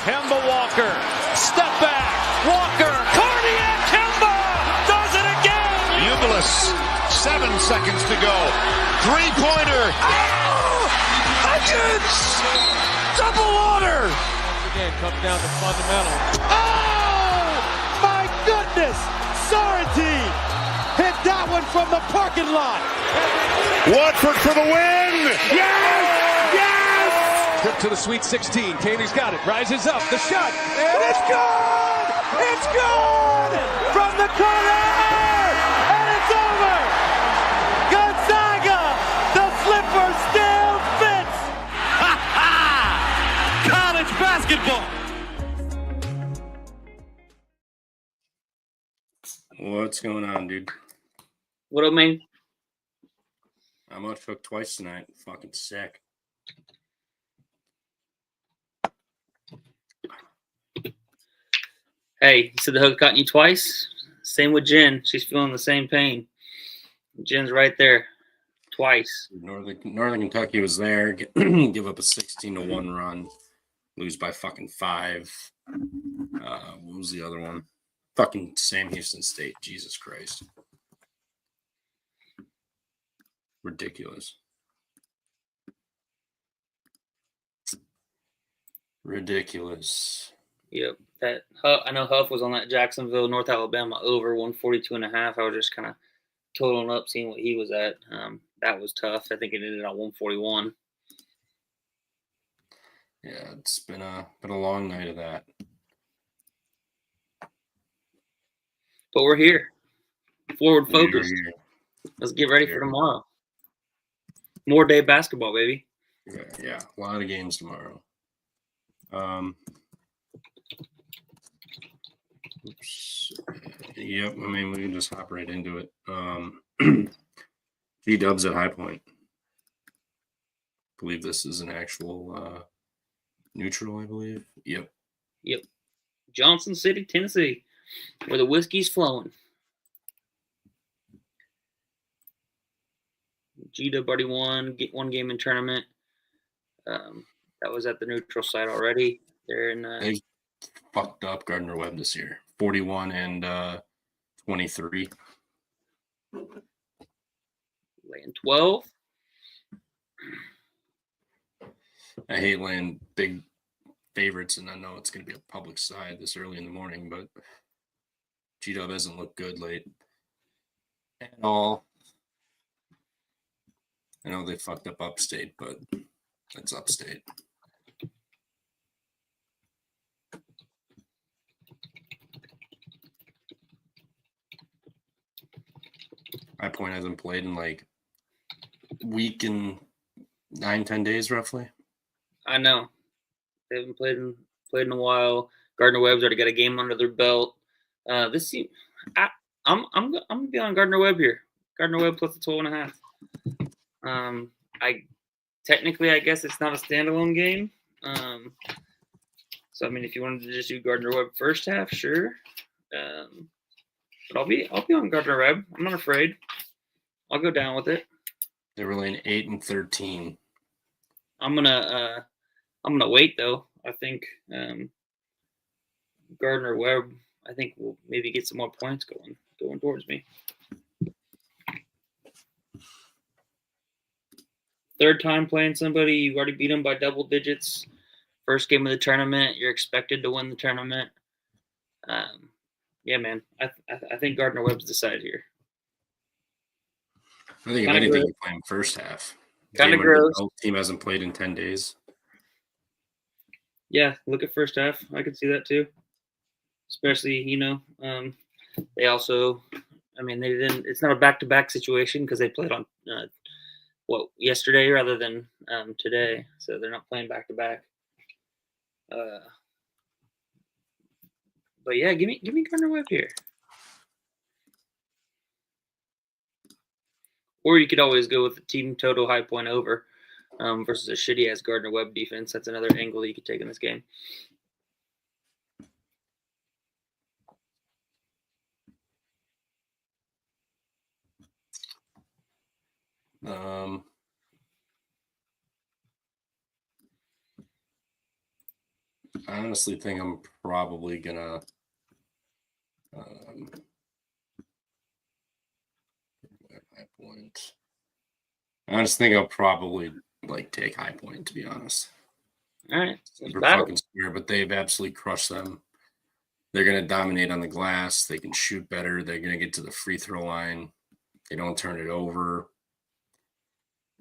Kemba Walker, step back, Walker, cardiac Kemba, does it again! Ubilis, 7 seconds to go. Three-pointer. Oh! Hutchins! Double order! Again, comes down to fundamentals. Oh! My goodness! Sorrentine hit that one from the parking lot. Watford for the win. Yes! Yes! Trip to the Sweet 16. Taney's got it. Rises up. The shot. And it's good! It's good! From the corner! And it's over! Gonzaga! The slipper still fits! Ha ha! College basketball! What's going on, dude? What up, man? I'm out hooked twice tonight. Fucking sick. Hey, you said the hook gotten you twice? Same with Jen. She's feeling the same pain. Jen's right there. Twice. Northern Kentucky was there. Give up a 16-1 run. Lose by fucking 5. What was the other one? Fucking Sam Houston State. Jesus Christ. Ridiculous. Ridiculous. Yep. I know Huff was on that Jacksonville, North Alabama over 142.5. I was just kind of totaling up, seeing what he was at. That was tough. I think it ended at 141. Yeah, it's been a long night of that. But we're here. Forward focused. Here. Let's get ready for tomorrow. More day basketball, baby. Yeah, a lot of games tomorrow. Oops. Yep, I mean, we can just hop right into it. G-Dubs at High Point. I believe this is an actual neutral, I believe. Yep. Johnson City, Tennessee, where the whiskey's flowing. G-Dub already won, get one game in tournament. That was at the neutral site already. They're in. They fucked up Gardner Webb this year. 41 and 23. Laying 12. I hate laying big favorites, and I know it's going to be a public side this early in the morning, but G-Dub hasn't looked good late at all. I know they fucked up Upstate, but it's Upstate. High Point hasn't played in like a week and 9-10 days, roughly. I know. They haven't played in a while. Gardner Webb's already got a game under their belt. I'm gonna be on Gardner Webb here. Gardner Webb plus the 12.5. I guess it's not a standalone game. So I mean, if you wanted to just do Gardner Webb first half, sure. But I'll be on Gardner Webb. I'm not afraid. I'll go down with it. They were laying 8 and 13. I'm gonna wait though. I think Gardner Webb. I think will maybe get some more points going towards me. Third time playing somebody, you already beat them by double digits. First game of the tournament, you're expected to win the tournament. Yeah, man. I think Gardner Webb's the side here. I think if anything, you play him first half. Kind of gross. The team hasn't played in 10 days. Yeah, look at first half. I could see that too. Especially, they also, they didn't. It's not a back-to-back situation because they played on yesterday rather than today, so they're not playing back-to-back. But yeah, give me Gardner Webb here. Or you could always go with the team total High Point over versus a shitty ass Gardner Webb defense. That's another angle you could take in this game. I honestly think I'm probably gonna High Point. I just think I'll probably take High Point, to be honest. All right. Super Battle. fucking square, but they've absolutely crushed them. They're gonna dominate on the glass. They can shoot better. They're gonna get to the free throw line. They don't turn it over.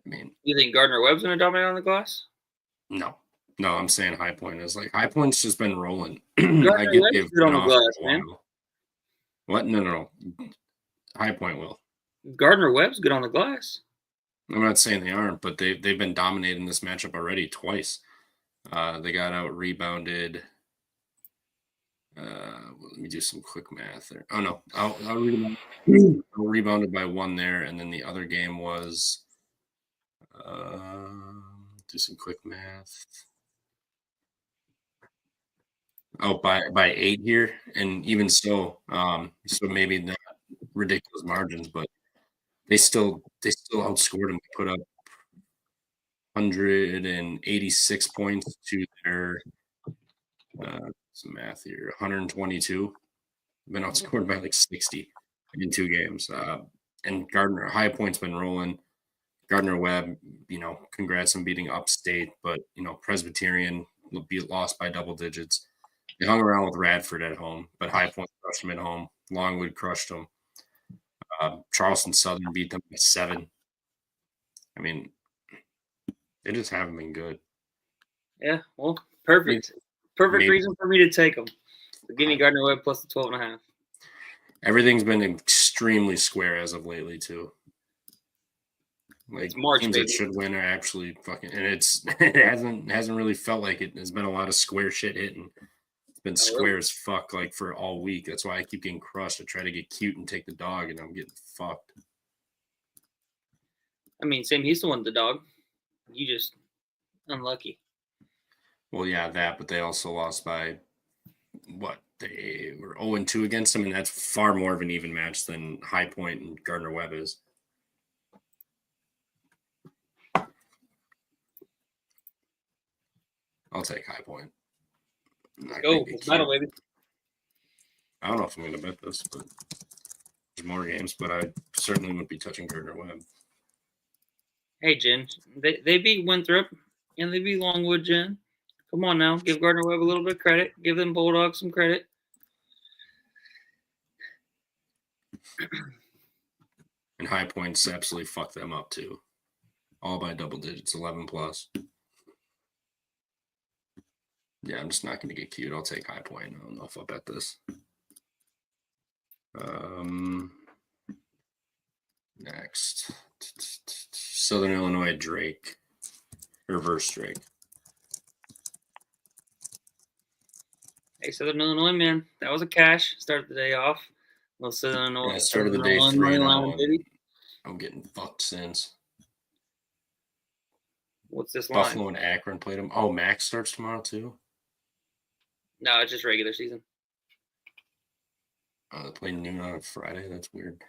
I mean, You think Gardner Webb's going to dominate on the glass? no, I'm saying High Point is High Point's just been rolling. Gardner I get Webb's they've good on been the off glass, for a man. while. What? No. High Point will. Gardner Webb's good on the glass. I'm not saying they aren't, but they've been dominating this matchup already twice. They got out rebounded. Let me do some quick math there. Oh no, I'll rebounded by one there, and then the other game was do some quick math. Oh, by 8 here, and even so maybe not ridiculous margins, but they still outscored them. They put up 186 points to their some math here, 122. Been outscored by 60 in 2 games. And High Point's been rolling. Gardner Webb, congrats on beating Upstate, but Presbyterian lost by double digits. They hung around with Radford at home, but High Point crushed them at home. Longwood crushed them. Charleston Southern beat them by 7. I mean, they just haven't been good. Yeah, well, perfect. Perfect reason for me to take them. So give me Gardner Webb plus the 12.5. Everything's been extremely square as of lately, too. It's March, teams baby. that should win are actually fucking, and it hasn't really felt like it. There's been a lot of square shit hitting. It's been square as fuck for all week. That's why I keep getting crushed. I try to get cute and take the dog, and I'm getting fucked. I mean, Sam Houston won the dog. You just unlucky. Well, yeah, that, but they also lost by what? They were 0-2 against them, and that's far more of an even match than High Point and Gardner Webb is. I'll take High Point. Go, battle, baby. I don't know if I'm going to bet this, but there's more games, but I certainly wouldn't be touching Gardner Webb. Hey, Jen, they beat Winthrop and they beat Longwood, Jen. Come on now, give Gardner Webb a little bit of credit. Give them Bulldogs some credit. And High Point's absolutely fucked them up too. All by double digits, 11 plus. Yeah, I'm just not going to get cute. I'll take High Point. I don't know if I'll bet this. Next. Southern Illinois Drake. Reverse Drake. Hey, Southern Illinois, man. That was a cash. Started the day off. Well, Southern Illinois. Yeah, started the day 3-0. I'm getting fucked since. What's this line? Buffalo and Akron played them. Oh, Max starts tomorrow too? No, it's just regular season. They play noon on a Friday. That's weird.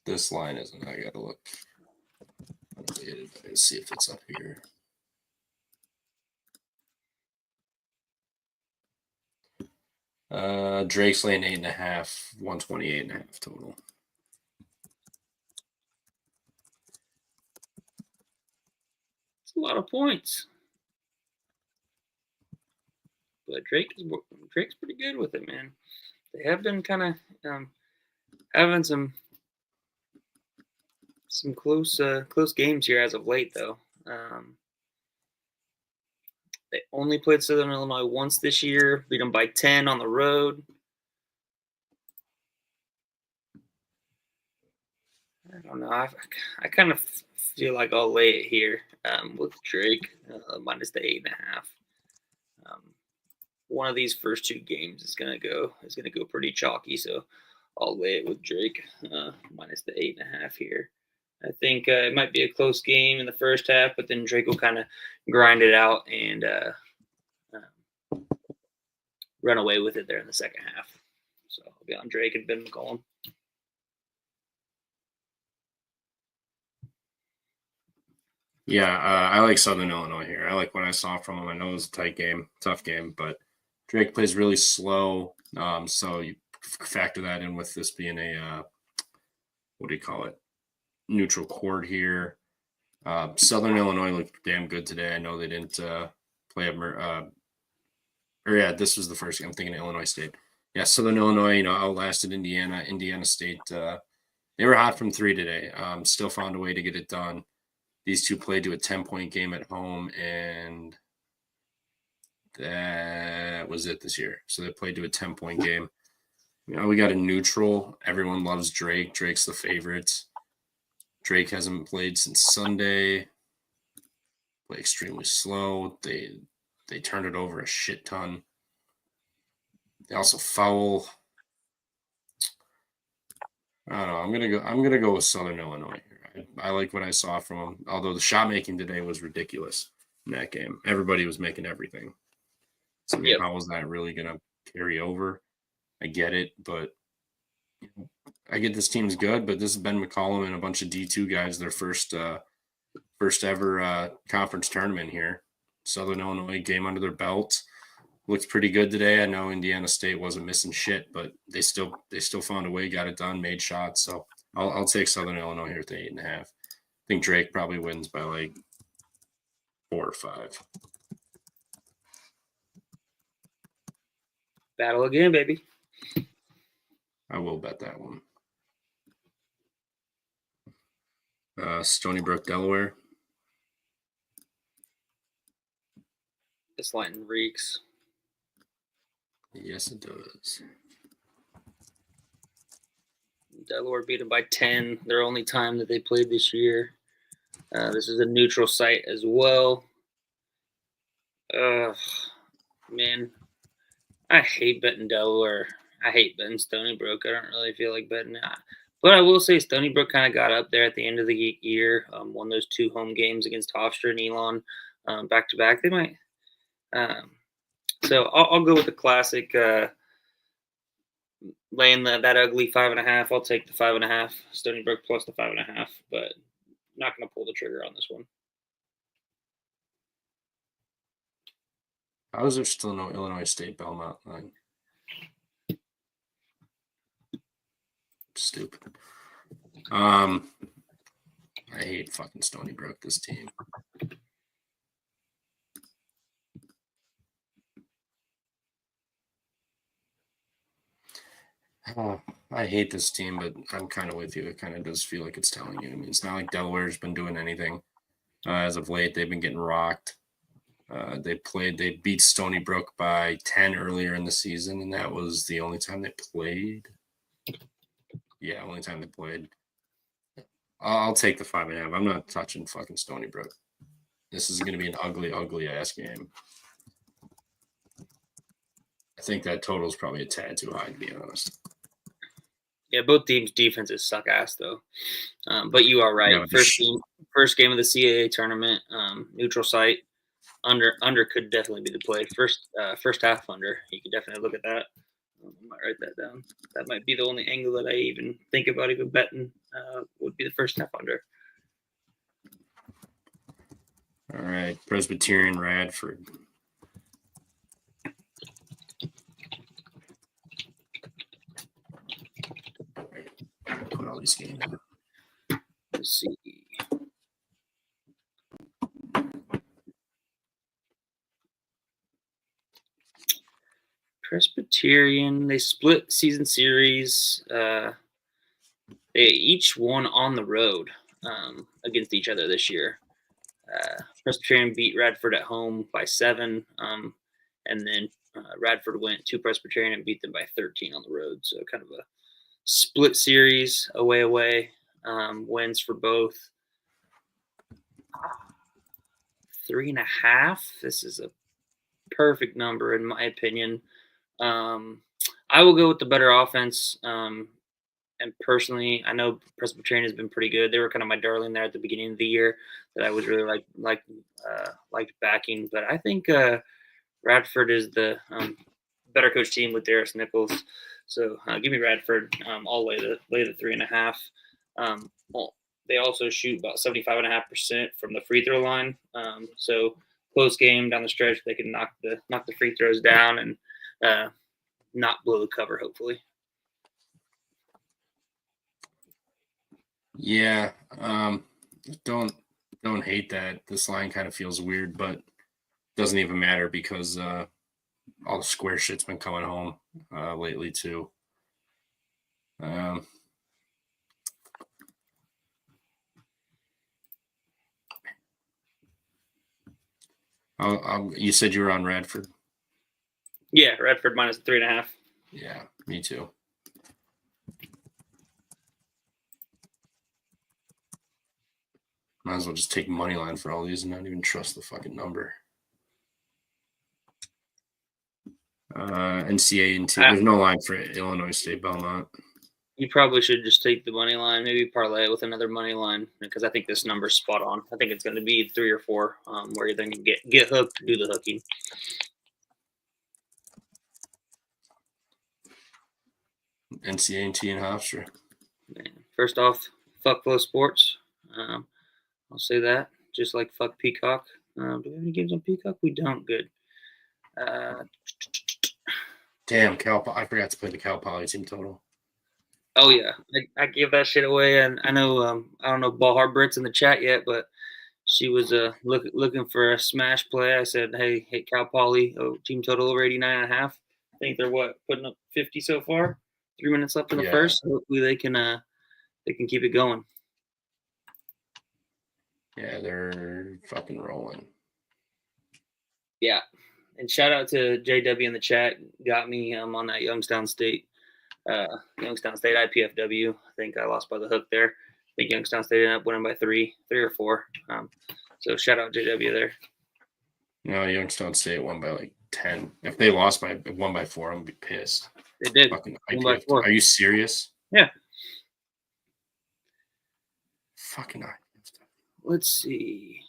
This line isn't. I gotta look. Let's see if it's up here. Drake's laying 8.5, 128.5 total. It's a lot of points. But Drake's pretty good with it, man. They have been kind of having some close games here as of late, though. They only played Southern Illinois once this year, beat them by 10 on the road. I don't know. I kind of feel like I'll lay it here with Drake minus the 8.5. One of these first 2 games is gonna go pretty chalky, so I'll lay it with Drake minus the 8.5 here. I think it might be a close game in the first half, but then Drake will kind of grind it out and run away with it there in the second half. So I'll be on Drake and Ben McCollum. Yeah, I like Southern Illinois here. I like what I saw from them. I know it was a tight game, tough game, but Drake plays really slow. So you factor that in with this being a what do you call it? Neutral court here. Southern Illinois looked damn good today. I know they didn't play this was the first game. I'm thinking of Illinois State. Yeah, Southern Illinois, outlasted Indiana. Indiana State, they were hot from three today. Still found a way to get it done. These two played to a 10-point game at home, and that was it this year. So they played to a 10-point game. We got a neutral. Everyone loves Drake. Drake's the favorite. Drake hasn't played since Sunday. Play extremely slow. They turned it over a shit ton. They also foul. I don't know. I'm gonna go with Southern Illinois here. I like what I saw from them. Although the shot making today was ridiculous in that game. Everybody was making everything. So how is that really gonna carry over? I get it, but I get this team's good. But this is Ben McCollum and a bunch of D2 guys. Their first ever conference tournament here. Southern Illinois game under their belt. Looked pretty good today. I know Indiana State wasn't missing shit, but they still found a way, got it done, made shots. So I'll take Southern Illinois here at the 8.5. I think Drake probably wins by like 4 or 5. Battle again, baby. I will bet that one. Stony Brook, Delaware. This line reeks. Yes, it does. Delaware beat them by 10. Their only time that they played this year. This is a neutral site as well. Man, I hate betting Delaware. I hate betting Stony Brook. I don't really feel like betting that. But I will say Stony Brook kind of got up there at the end of the year. Won those 2 home games against Hofstra and Elon back to back. They might. So I'll go with the classic laying that ugly 5.5. I'll take the 5.5. Stony Brook plus the 5.5, but not going to pull the trigger on this one. How is there still no Illinois State Belmont line? Stupid. I hate fucking Stony Brook, this team. I hate this team, but I'm kind of with you. It kind of does feel like it's telling you. I mean, it's not like Delaware's been doing anything as of late. They've been getting rocked. They beat Stony Brook by 10 earlier in the season, and that was the only time they played. Yeah, only time they played. I'll take the 5.5. I'm not touching fucking Stony Brook. This is going to be an ugly, ugly ass game. I think that total is probably a tad too high, to be honest. Yeah, both teams' defenses suck ass though. But you are right. Yeah, first game of the CAA tournament, neutral site. Under could definitely be the play. First half under. You could definitely look at that. I might write that down. That might be the only angle that I even think about even betting. Would be the first half under. All right, Presbyterian Radford. Put all these games in. Let's see. Presbyterian, they split season series. They each won on the road against each other this year. Presbyterian beat Radford at home by 7, and then Radford went to Presbyterian and beat them by 13 on the road. So kind of a split series, away, wins for both. 3.5. This is a perfect number in my opinion. I will go with the better offense. And personally, I know Presbyterian has been pretty good. They were kind of my darling there at the beginning of the year that I was really liked backing. But I think Radford is the better coach team with Darius Nichols. So give me Radford. I'll lay the 3.5. they also shoot about 75.5% from the free throw line. So close game down the stretch, they can knock the free throws down and not blow the cover, hopefully. Yeah, don't hate that. This line kind of feels weird, but doesn't even matter because all the square shit's been coming home lately too. You said you were on Radford. Yeah, Radford minus 3.5. Yeah, me too. Might as well just take money line for all these and not even trust the fucking number. NCAA and T. There's no line for Illinois State Belmont. You probably should just take the money line, maybe parlay it with another money line, because I think this number's spot on. I think it's going to be 3 or 4 where you then get hooked, do the hooking. NCAA and T and Hofstra. First off, fuck Flow Sports. I'll say that. Just like fuck Peacock. Do we have any games on Peacock? We don't. Good. Damn, I forgot to play the Cal Poly team total. Oh yeah, I gave that shit away, and I know I don't know Ball Hard Brits in the chat yet, but she was looking for a smash play. I said, hey Cal Poly, team total over 89.5. I think they're putting up 50 so far. 3 minutes left in the first. Hopefully they can keep it going. Yeah, they're fucking rolling. Yeah, and shout out to JW in the chat. Got me on that Youngstown State IPFW. I think I lost by the hook there. I think Youngstown State ended up winning by 3 or 4. So shout out JW there. No, Youngstown State won by like 10. If they lost by 1 by 4, I'm gonna be pissed. They did. Fucking 1 by 4. Are you serious? Yeah. Fucking Let's see.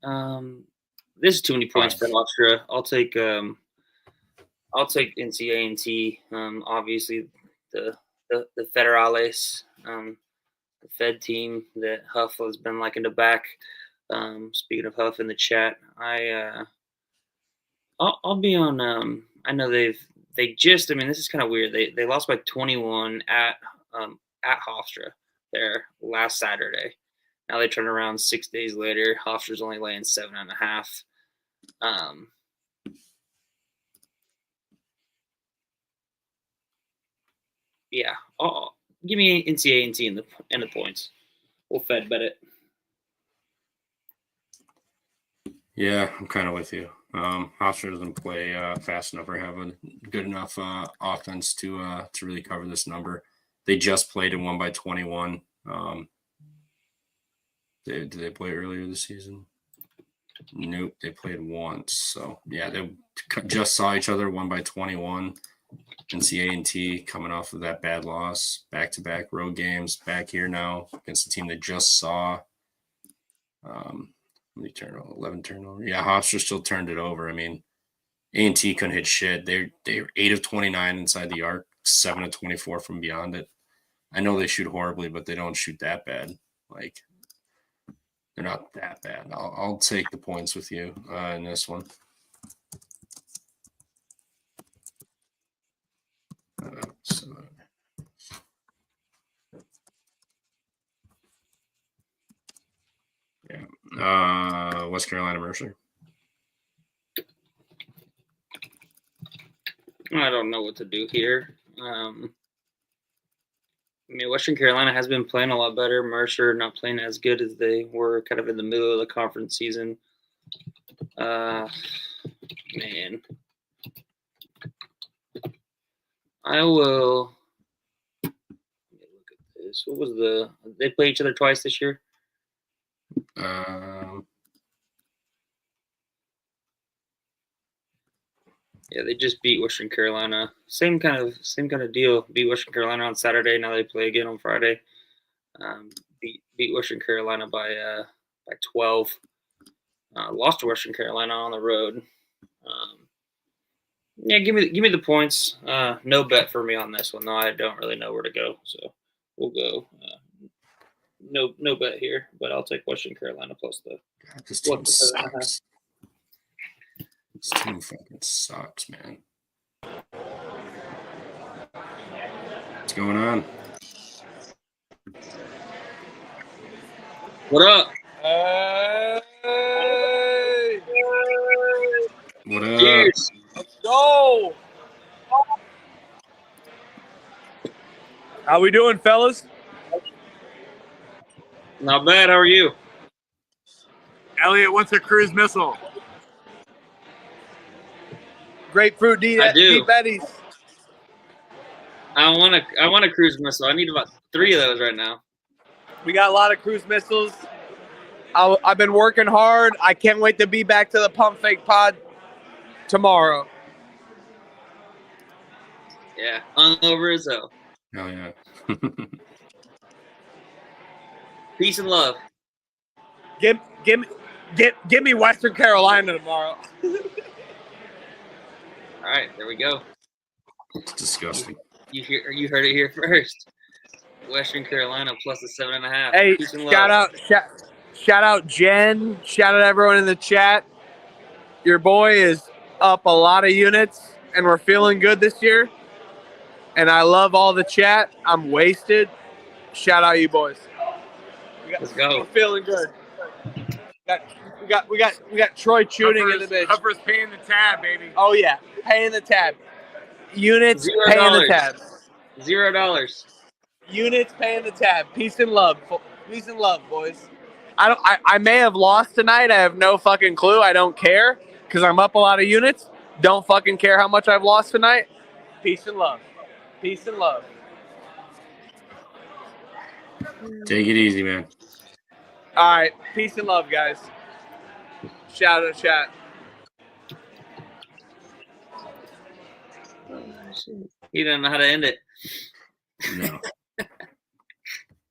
This is too many points for Austria. I'll take NCAA and T. Obviously the Federales, the Fed team that Huff has been liking to back. Speaking of Huff in the chat, I'll be on. I know they just. I mean, this is kind of weird. They lost by 21 at Hofstra there last Saturday. Now they turn around 6 days later. Hofstra's only laying 7.5. Yeah. Give me NCAA and T in the points. We'll Fed bet it. Yeah, I'm kind of with you. Hofstra doesn't play fast enough or have a good enough offense to really cover this number. They just played and won by 21. Did they play earlier this season? Nope, they played once. So yeah, they just saw each other, won by 21. NCAA and T coming off of that bad loss, back-to-back road games, back here now against the team they just saw. 11 turnover. Yeah, Hofstra still turned it over. I mean, A&T couldn't hit shit. They're 8 of 29 inside the arc, 7 of 24 from beyond it. I know they shoot horribly, but they don't shoot that bad. Like, they're not that bad. I'll take the points with you in this one. West Carolina Mercer. I don't know what to do here. I mean, Western Carolina has been playing a lot better. Mercer not playing as good as they were kind of in the middle of the conference season. Man. I will. Let me look at this. What was they play each other twice this year? Yeah, they just beat Western Carolina. Same kind of deal. Beat Western Carolina on Saturday. Now they play again on Friday. Beat Western Carolina by 12. Lost to Western Carolina on the road. Yeah, give me the points. No bet for me on this one though. I don't really know where to go, so we'll go no bet here, but I'll take Western Carolina plus the. God, this team plus the 7.5. sucks. This team fucking sucks, man. What's going on? What up? Hey, What up? Cheers. let's go. How we doing, fellas? Not bad. How are you? Elliot, what's a cruise missile? Grapefruit I do. deep eddies. I want a cruise missile. I need about 3 of those right now. We got a lot of cruise missiles. I've been working hard. I can't wait to be back to the Pump Fake Pod tomorrow. Yeah, hungover as hell. Oh yeah. Peace and love. Give me Western Carolina tomorrow. All right, there we go. It's disgusting. You heard it here first. Western Carolina plus the 7.5. Hey, Peace and love. shout out Jen. Shout out everyone in the chat. Your boy is up a lot of units, and we're feeling good this year. And I love all the chat. I'm wasted. Shout out you boys. Let's go. We're feeling good. We got Troy tuning in the bitch. Huffers paying the tab, baby. Oh yeah, paying the tab. Units $0. paying the tab. $0. Units paying the tab. Peace and love. Peace and love, boys. I may have lost tonight. I have no fucking clue. I don't care because I'm up a lot of units. Don't fucking care how much I've lost tonight. Peace and love. Peace and love. Take it easy, man. All right. Peace and love, guys. Shout out chat. You don't know how to end it. No.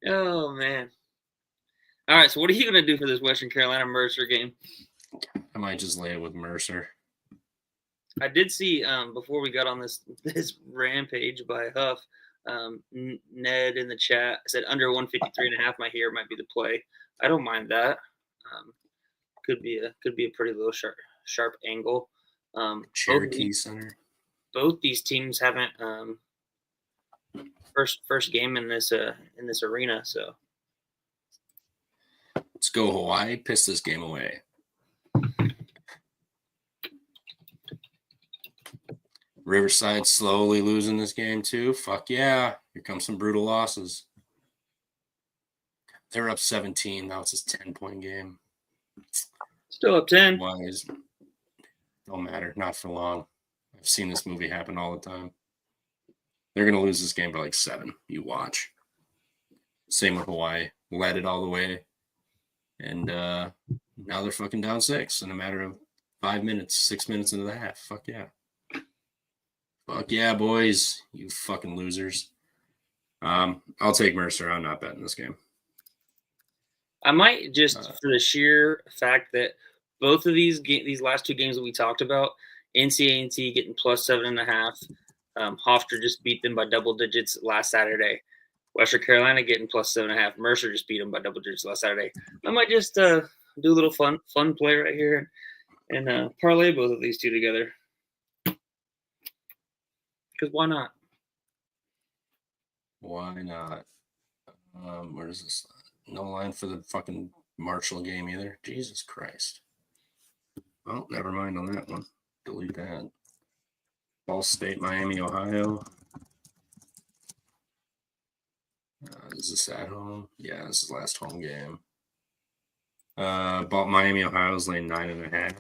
Oh, man. All right, so what are you going to do for this Western Carolina Mercer game? I might just lay it with Mercer. I did see before we got on this rampage by Huff, Ned in the chat said under 153.5 my here might be the play. I don't mind that. Could be a pretty low sharp angle. Cherokee Center. Both these teams haven't first game in this arena, so Let's go Hawaii. Piss this game away. Riverside slowly losing this game too. Fuck yeah. Here comes some brutal losses. They're up 17. Now it's a 10-point game. still up 10. Wise. Don't matter. Not for long. I've seen this movie happen all the time. They're going to lose this game by like 7. You watch. Same with Hawaii. Led it all the way. And now they're fucking down 6 in a matter of 5 minutes, 6 minutes into the half. Fuck yeah. Fuck yeah, boys. You fucking losers. I'll take Mercer. I'm not betting this game. I might just for the sheer fact that both of these last 2 games that we talked about, NCAA getting plus 7.5. Hofstra just beat them by double digits last Saturday. Western Carolina getting plus 7.5. Mercer just beat them by double digits last Saturday. I might just do a little fun play right here and parlay both of these two together. Because why not? Why not? Where's this? No line for the fucking Marshall game either. Jesus Christ. Well, never mind on that one. Delete that. Ball State, Miami, Ohio. Is this at home? Yeah, this is last home game. Miami, Ohio's laying 9.5.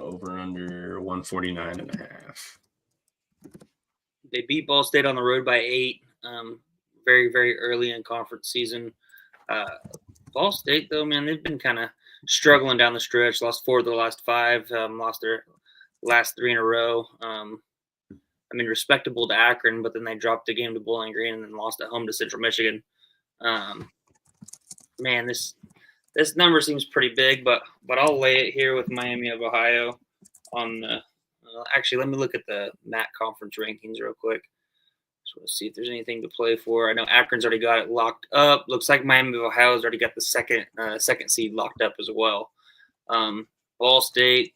Over under 149.5. They beat Ball State on the road by 8. Very, very early in conference season. Ball State, though, man, they've been kind of struggling down the stretch. Lost 4 of the last 5. Lost their last 3 in a row. Respectable to Akron, but then they dropped the game to Bowling Green and then lost at home to Central Michigan. Man, this number seems pretty big, but I'll lay it here with Miami of Ohio on the Actually, let me look at the MAC conference rankings real quick. Just want to see if there's anything to play for. I know Akron's already got it locked up. Looks like Miami of Ohio's already got the second seed locked up as well. Ball State,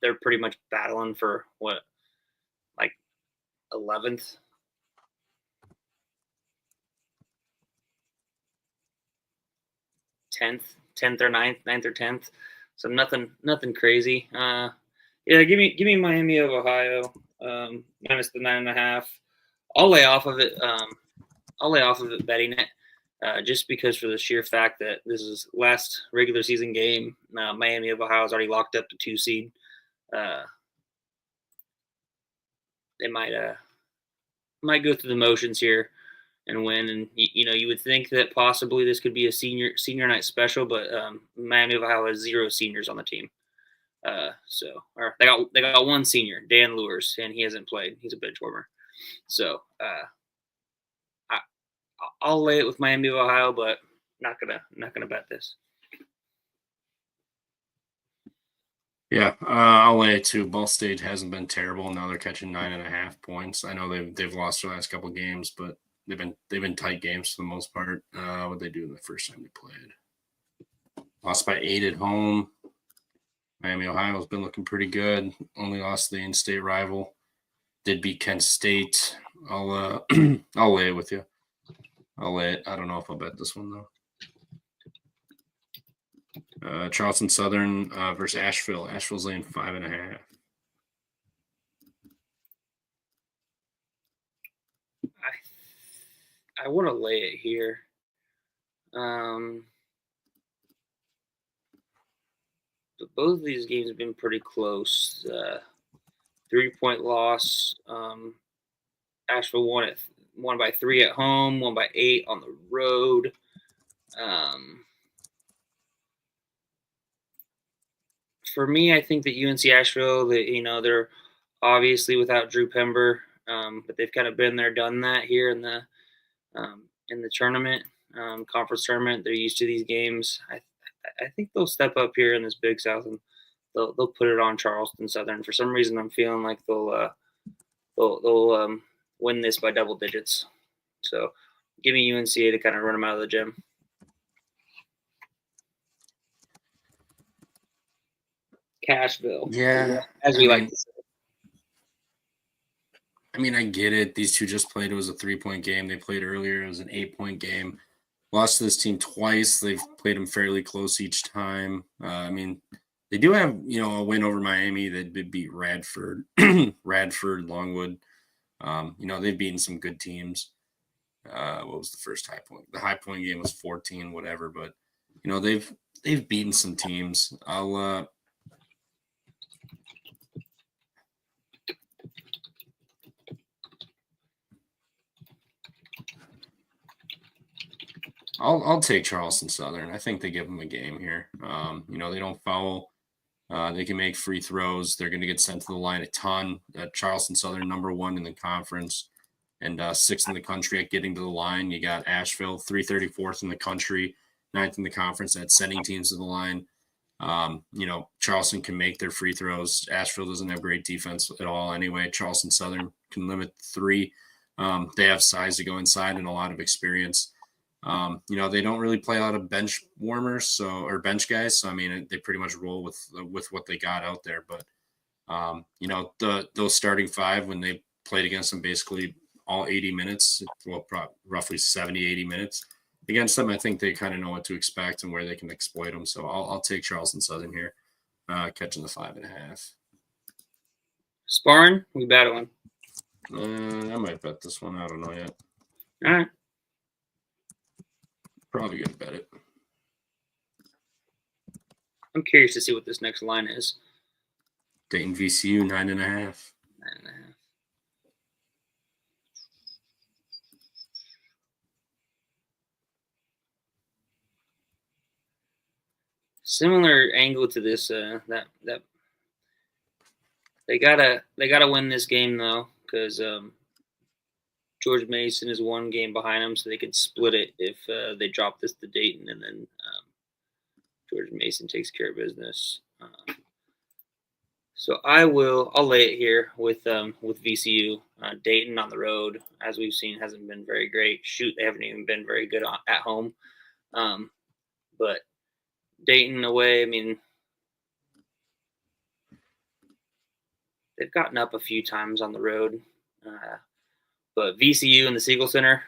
they're pretty much battling for what, like 11th. 10th or 9th or 10th. So nothing crazy. Yeah, give me Miami of Ohio minus the 9.5. I'll lay off of it. I'll lay off of it betting it, just because for the sheer fact that this is last regular season game. Miami of Ohio is already locked up to 2 seed. They might go through the motions here and win. And you would think that possibly this could be a senior night special, but Miami of Ohio has 0 seniors on the team. Or they got 1 senior, Dan Lewis, and he hasn't played. He's a bench warmer. So I'll lay it with Miami of Ohio, but not gonna bet this. Yeah, I'll lay it too. Ball State hasn't been terrible. Now they're catching 9.5 points. I know they've lost their last couple of games, but they've been tight games for the most part. What they do in the first time they played? Lost by 8 at home. Miami, Ohio has been looking pretty good. Only lost to the in-state rival. Did beat Kent State. I'll I'll lay it with you. I'll lay it. I don't know if I'll bet this one though. Charleston Southern versus Asheville. Asheville's laying 5.5. I want to lay it here. But both of these games have been pretty close. 3-point loss. Asheville won by 3 at home, won by 8 on the road. For me, I think that UNC Asheville, they're obviously without Drew Pember, but they've kind of been there, done that here in the tournament, conference tournament. They're used to these games. I think they'll step up here in this Big South and they'll put it on Charleston Southern. For some reason, I'm feeling like they'll win this by double digits. So give me UNC to kind of run them out of the gym. Cashville. Yeah. As we like to say. I mean, I get it. These two just played. It was a 3-point game. They played earlier. It was an 8-point game. Lost to this team twice. They've played them fairly close each time. I mean, they do have, a win over Miami. They did beat Radford, Longwood. They've beaten some good teams. What was the first high point? The high point game was 14, whatever. But, they've beaten some teams. I'll take Charleston Southern. I think they give them a game here. They don't foul. They can make free throws. They're going to get sent to the line a ton. Charleston Southern, number 1 in the conference and 6th in the country at getting to the line. You got Asheville, 334th in the country, 9th in the conference at sending teams to the line. Charleston can make their free throws. Asheville doesn't have great defense at all anyway. Charleston Southern can limit 3. They have size to go inside and a lot of experience. They don't really play a lot of bench warmers, or bench guys. So, I mean, they pretty much roll with what they got out there. But, those starting 5, when they played against them basically all 80 minutes, roughly 70, 80 minutes against them, I think they kind of know what to expect and where they can exploit them. So I'll take Charleston Southern here, catching the 5.5. Sparring, we battling. I might bet this one. I don't know yet. All right. Probably gonna bet it. I'm curious to see what this next line is. Dayton VCU 9.5. 9.5. Similar angle to this. That they gotta win this game though, because George Mason is 1 game behind them, so they could split it if they drop this to Dayton, and then George Mason takes care of business. So I'll lay it here with VCU. Dayton on the road, as we've seen, hasn't been very great. Shoot, they haven't even been very good at home. But Dayton away, I mean, they've gotten up a few times on the road. But VCU and the Siegel Center,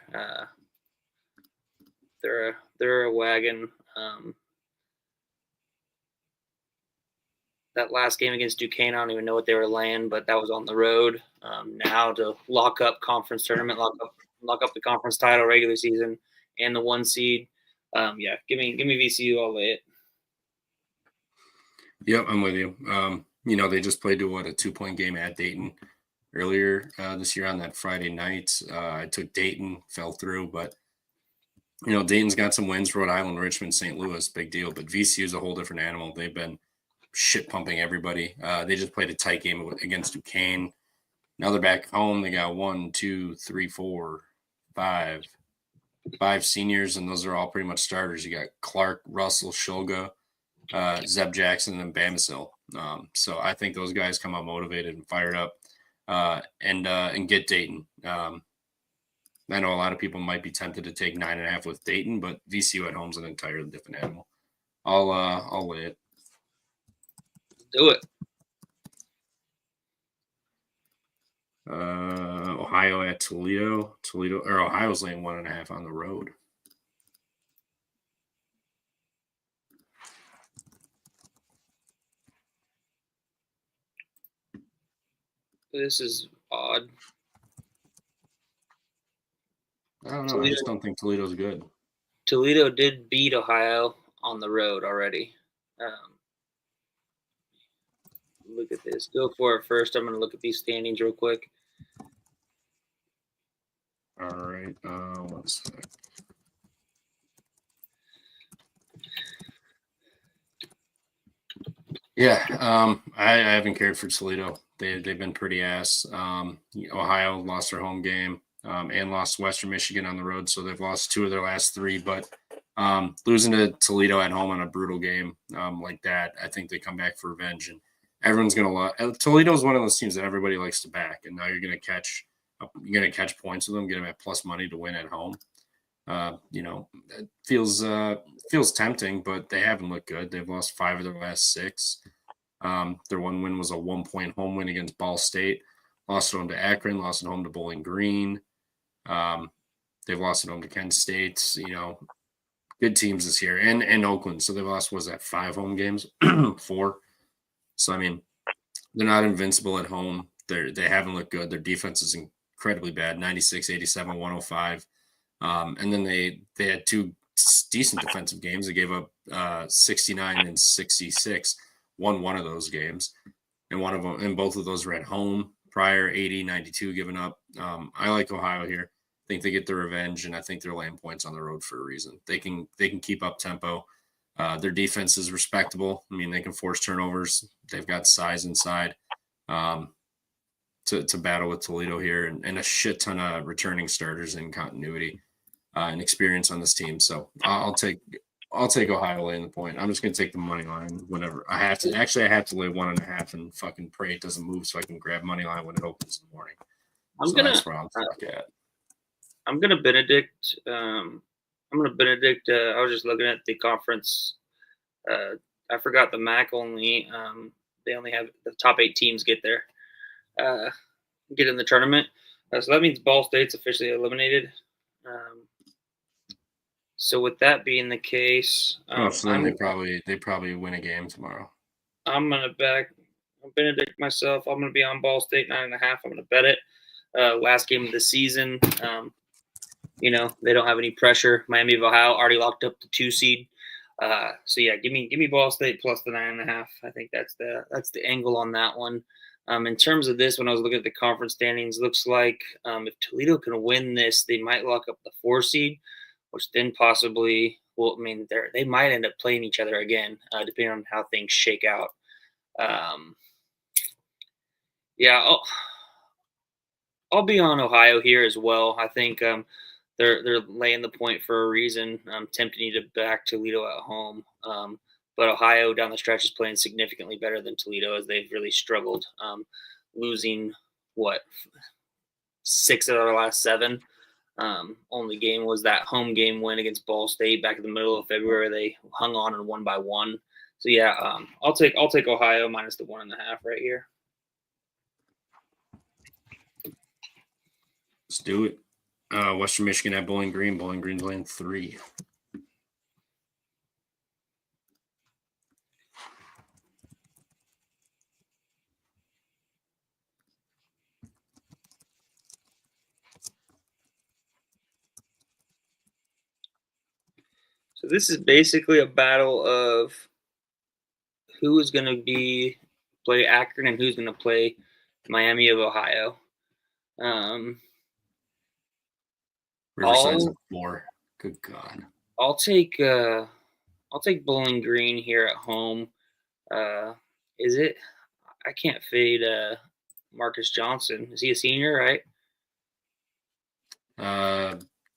they're a wagon. That last game against Duquesne, I don't even know what they were laying, but that was on the road. Now to lock up conference tournament, lock up the conference title, regular season, and the 1 seed. Yeah, give me VCU. I'll lay it. Yep, I'm with you. They just played to a 2-point game at Dayton earlier this year on that Friday night. I took Dayton, fell through, but Dayton's got some wins: Rhode Island, Richmond, St. Louis, big deal. But VCU is a whole different animal. They've been shit pumping everybody. They just played a tight game against Duquesne. Now they're back home. They got 1, 2, 3, 4, 5 seniors, and those are all pretty much starters. You got Clark, Russell, Shulga, Zeb Jackson, and Bamisil. So I think those guys come out motivated and fired up, and get Dayton. I know a lot of people might be tempted to take 9.5 with Dayton, but VCU at home is an entirely different animal. I'll lay it. Do it. Ohio at Toledo. Ohio's laying 1.5 on the road. This is odd. I don't know. I just don't think Toledo's good. Toledo did beat Ohio on the road already. Look at this. Go for it first. I'm going to look at these standings real quick. All right. 1 sec. Yeah. I haven't cared for Toledo. They've been pretty ass. Ohio lost their home game and lost Western Michigan on the road, so they've lost 2 of their last 3. But losing to Toledo at home on a brutal game like that, I think they come back for revenge, and everyone's gonna love. Toledo's one of those teams that everybody likes to back, and now you're gonna catch points with them, get them at plus money to win at home. It feels tempting, but they haven't looked good. They've lost 5 of their last 6. Their one win was a 1-point home win against Ball State. Lost at home to Akron, lost at home to Bowling Green. They've lost at home to Kent State. Good teams this year, and Oakland. So they've lost, 5 home games? 4. So, I mean, they're not invincible at home. They haven't looked good. Their defense is incredibly bad, 96, 87, 105. And then they had 2 decent defensive games. They gave up 69 and 66, won one of those games. And both of those were at home prior, 80, 92 given up. I like Ohio here. I think they get their revenge, and I think they're laying points on the road for a reason. They can keep up tempo. Their defense is respectable. I mean, they can force turnovers. They've got size inside to battle with Toledo here, and a shit ton of returning starters in continuity and experience on this team. So I'll take Ohio laying the point. I'm just going to take the money line whenever I have to. Actually, I have to lay 1.5 and fucking pray it doesn't move so I can grab money line when it opens in the morning. That's where I'm stuck at. I'm gonna Benedict. I was just looking at the conference. I forgot the MAC only. They only have the top 8 teams get there, get in the tournament. So that means Ball State's officially eliminated. So with that being the case, so then they probably win a game tomorrow. I'm gonna Benedict myself. I'm gonna be on Ball State 9.5. I'm gonna bet it. Last game of the season. They don't have any pressure. Miami of Ohio already locked up the 2 seed. So yeah, give me Ball State plus the 9.5. I think that's the angle on that one. In terms of this, when I was looking at the conference standings, looks like if Toledo can win this, they might lock up the 4 seed, which then possibly, they might end up playing each other again, depending on how things shake out. I'll be on Ohio here as well. I think they're laying the point for a reason. Tempting you to back Toledo at home. But Ohio down the stretch is playing significantly better than Toledo, as they've really struggled, losing 6 out of their last 7. Only game was that home game win against Ball State back in the middle of February. They hung on and won by 1. So yeah, I'll take Ohio minus the 1.5 right here. Let's do it. Western Michigan at Bowling Green. Bowling Green's laying 3. So this is basically a battle of who is going to play Akron and who's going to play Miami of Ohio. Riverside's at 4. Good God. I'll take Bowling Green here at home. Is it? I can't fade Marcus Johnson. Is he a senior, right?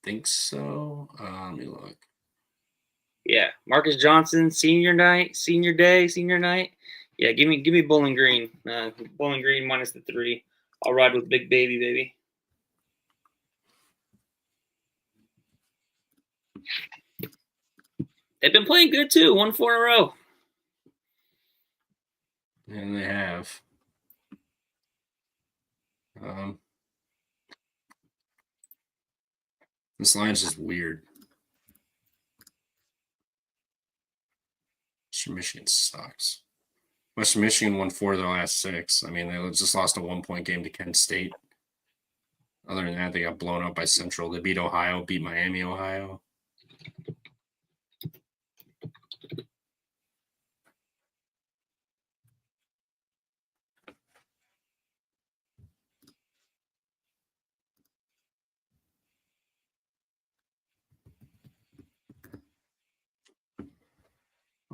Think so. Let me look. Yeah, Marcus Johnson, senior night. Yeah, give me Bowling Green. Bowling Green minus the 3. I'll ride with Big Baby, baby. They've been playing good too. 1-4 in a row. And they have. This line's just weird. Western Michigan sucks. Western Michigan won 4 of their last 6. I mean, they just lost a 1-point game to Kent State. Other than that, they got blown up by Central. They beat Ohio, beat Miami, Ohio.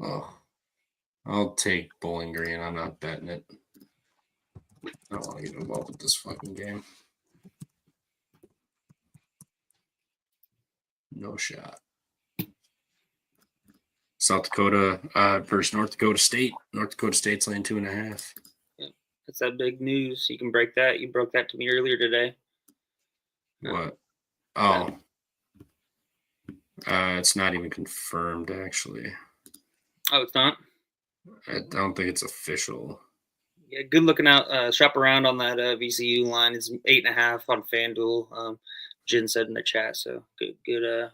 Oh, I'll take Bowling Green. I'm not betting it. I don't want to get involved with this fucking game. No shot. South Dakota versus North Dakota State. North Dakota State's laying 2.5. Yeah, that's that big news. You can break that. You broke that to me earlier today. What? Oh. It's not even confirmed, actually. Oh, it's not? I don't think it's official. Yeah, good looking out. Shop around on that VCU line. It's 8.5 on FanDuel. Jen said in the chat, so good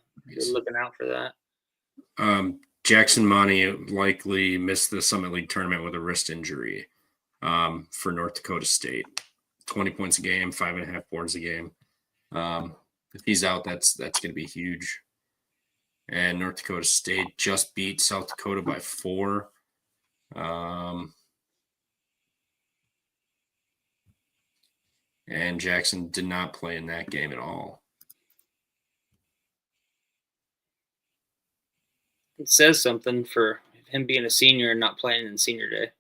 looking out for that. Jackson Monty likely missed the Summit League tournament with a wrist injury for North Dakota State. 20 points a game, 5.5 boards a game. If he's out, that's going to be huge. And North Dakota State just beat South Dakota by 4. And Jackson did not play in that game at all. It says something for him being a senior and not playing in senior day.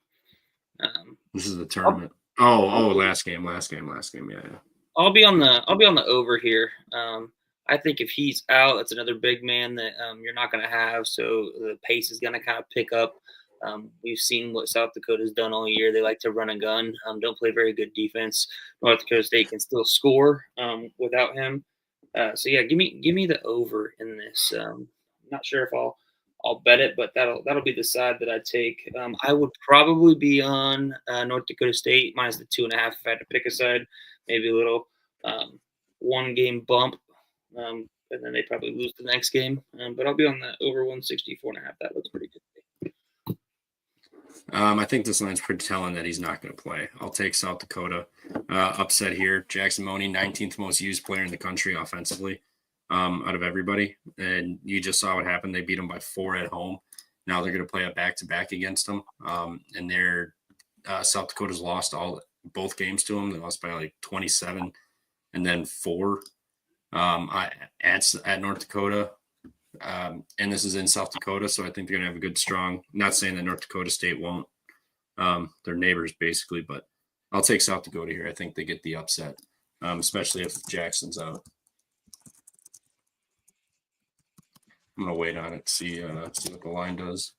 This is the tournament. Last game. Yeah. I'll be on the over here. I think if he's out, that's another big man that you're not going to have. So the pace is going to kind of pick up. We've seen what South Dakota's done all year. They like to run and gun. Don't play very good defense. North Dakota State can still score without him. So yeah, give me the over in this. I'm not sure if I'll bet it, but that'll be the side that I take. I would probably be on North Dakota State minus the 2.5 if I had to pick a side. Maybe a little 1-game bump. And then they probably lose the next game. But I'll be on the over 164.5. That looks pretty good. I think this line's pretty telling that he's not going to play. I'll take South Dakota. Upset here. Jackson Money, 19th most used player in the country offensively out of everybody. And you just saw what happened. They beat him by 4 at home. Now they're going to play a back-to-back against them. And they're South Dakota's lost both games to them. They lost by like 27 and then 4 at North Dakota. And this is in South Dakota, so I think they're going to have a good, strong – not saying that North Dakota State won't. They're neighbors, basically, but I'll take South Dakota here. I think they get the upset, especially if Jackson's out. I'm going to wait on it, see what the line does.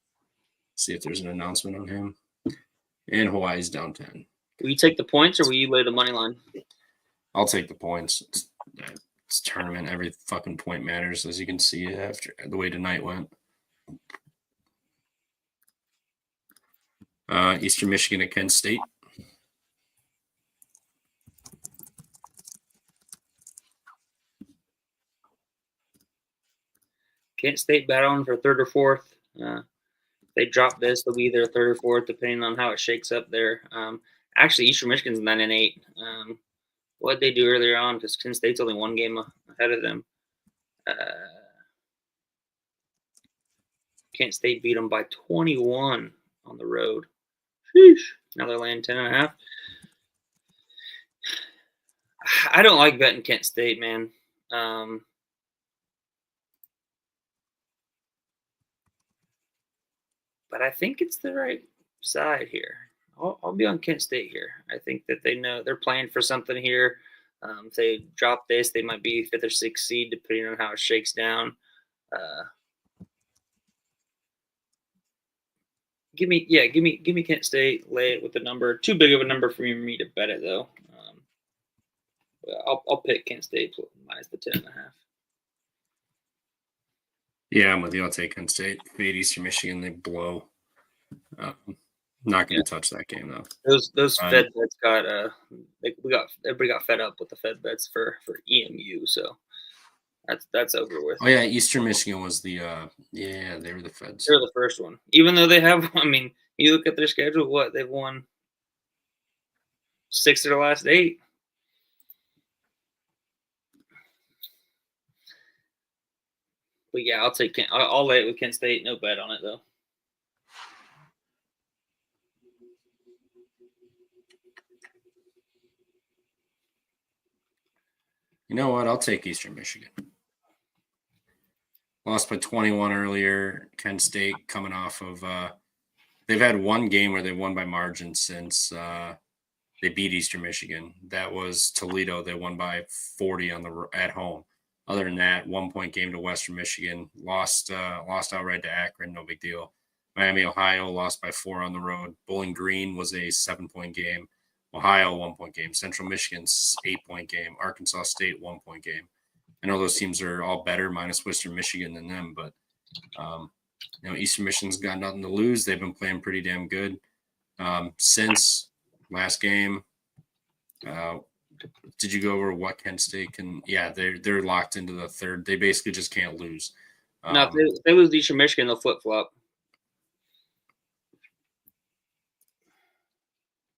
See if there's an announcement on him. And Hawaii's down 10. Will you take the points or will you lay the money line? I'll take the points. It's tournament. Every fucking point matters, as you can see after the way tonight went. Eastern Michigan at Kent State. Kent State battling for third or fourth. They drop this, they'll be either third or fourth, depending on how it shakes up there. Actually, Eastern Michigan's 9-8. What did they do earlier on? Because Kent State's only one game ahead of them. Kent State beat them by 21 on the road. Sheesh. Now they're laying 10.5. I don't like betting Kent State, man. But I think it's the right side here. I'll be on Kent State here. I think that they know they're playing for something here. If they drop this, they might be 5th or 6th seed, depending on how it shakes down. Give me Kent State. Lay it with the number. Too big of a number for me to bet it though. I'll pick Kent State minus the 10.5. Yeah, I'm with you. I'll take Kent State. Beat Eastern Michigan, they blow. Not going to touch that game though. Those Fed bets got everybody got fed up with the Fed bets for EMU, so that's over with. Oh yeah, Eastern Michigan was the they were the Feds. They're the first one, even though they have. I mean, you look at their schedule. What they've won 6 of their last 8. But yeah, I'll take I'll lay it with Kent State. No bet on it though. You know what? I'll take Eastern Michigan. Lost by 21 earlier. Kent State coming off of they've had one game where they won by margin since they beat Eastern Michigan. That was Toledo. They won by 40 at home. Other than that, 1-point game to Western Michigan. Lost outright to Akron. No big deal. Miami, Ohio lost by 4 on the road. Bowling Green was a 7-point game. Ohio, 1-point game. Central Michigan's 8-point game. Arkansas State, 1-point game. I know those teams are all better, minus Western Michigan than them, but Eastern Michigan's got nothing to lose. They've been playing pretty damn good since last game. Did you go over what Kent State can? Yeah, they're locked into the third. They basically just can't lose. No, if they lose Eastern Michigan, they'll flip flop.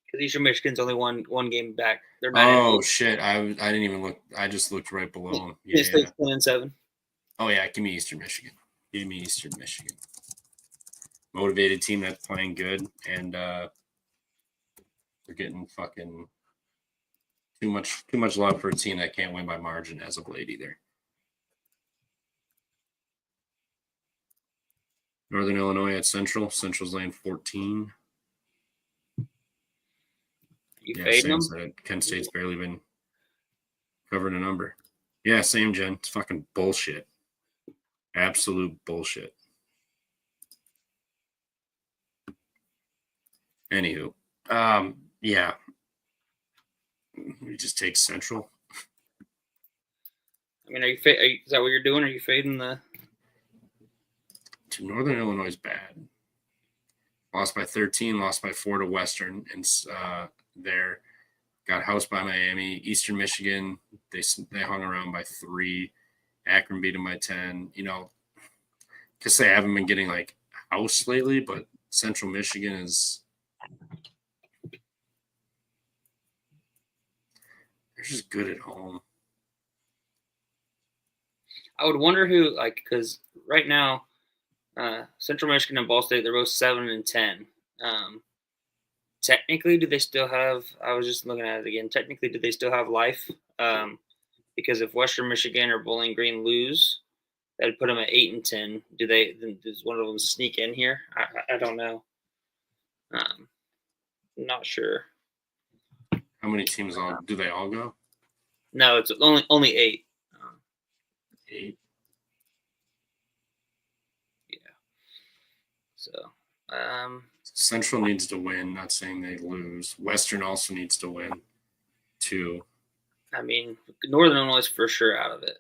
Because Eastern Michigan's only one game back. They're 9-8. Shit! I didn't even look. I just looked right below them. Yeah. 10-7. Oh yeah, give me Eastern Michigan. Give me Eastern Michigan. Motivated team that's playing good, and they're getting fucking too much love for a team that can't win by margin as of late either. Northern Illinois at Central. Central's laying 14. You fading them? Said Kent State's barely been covering a number. Yeah, same, Jen. It's fucking bullshit. Absolute bullshit. Anywho, yeah. We just take Central. I mean, is that what you're doing? Are you fading the? Northern Illinois is bad. Lost by 13, lost by 4 to Western, and there got housed by Miami. Eastern Michigan, they hung around by 3. Akron beat them by 10. Because they haven't been getting like housed lately, but Central Michigan is. They're just good at home. I would wonder who, because right now, Central Michigan and Ball State, they're both 7 and 10. Technically, do they still have? I was just looking at it again. Technically, do they still have life? Because if Western Michigan or Bowling Green lose, that'd put them at 8 and 10. Does one of them sneak in here? I don't know. I'm not sure. How many teams do they all go? No, it's only 8. 8. Yeah. So Central needs to win. Not saying they lose. Western also needs to win, too. I mean, Northern Illinois is for sure out of it.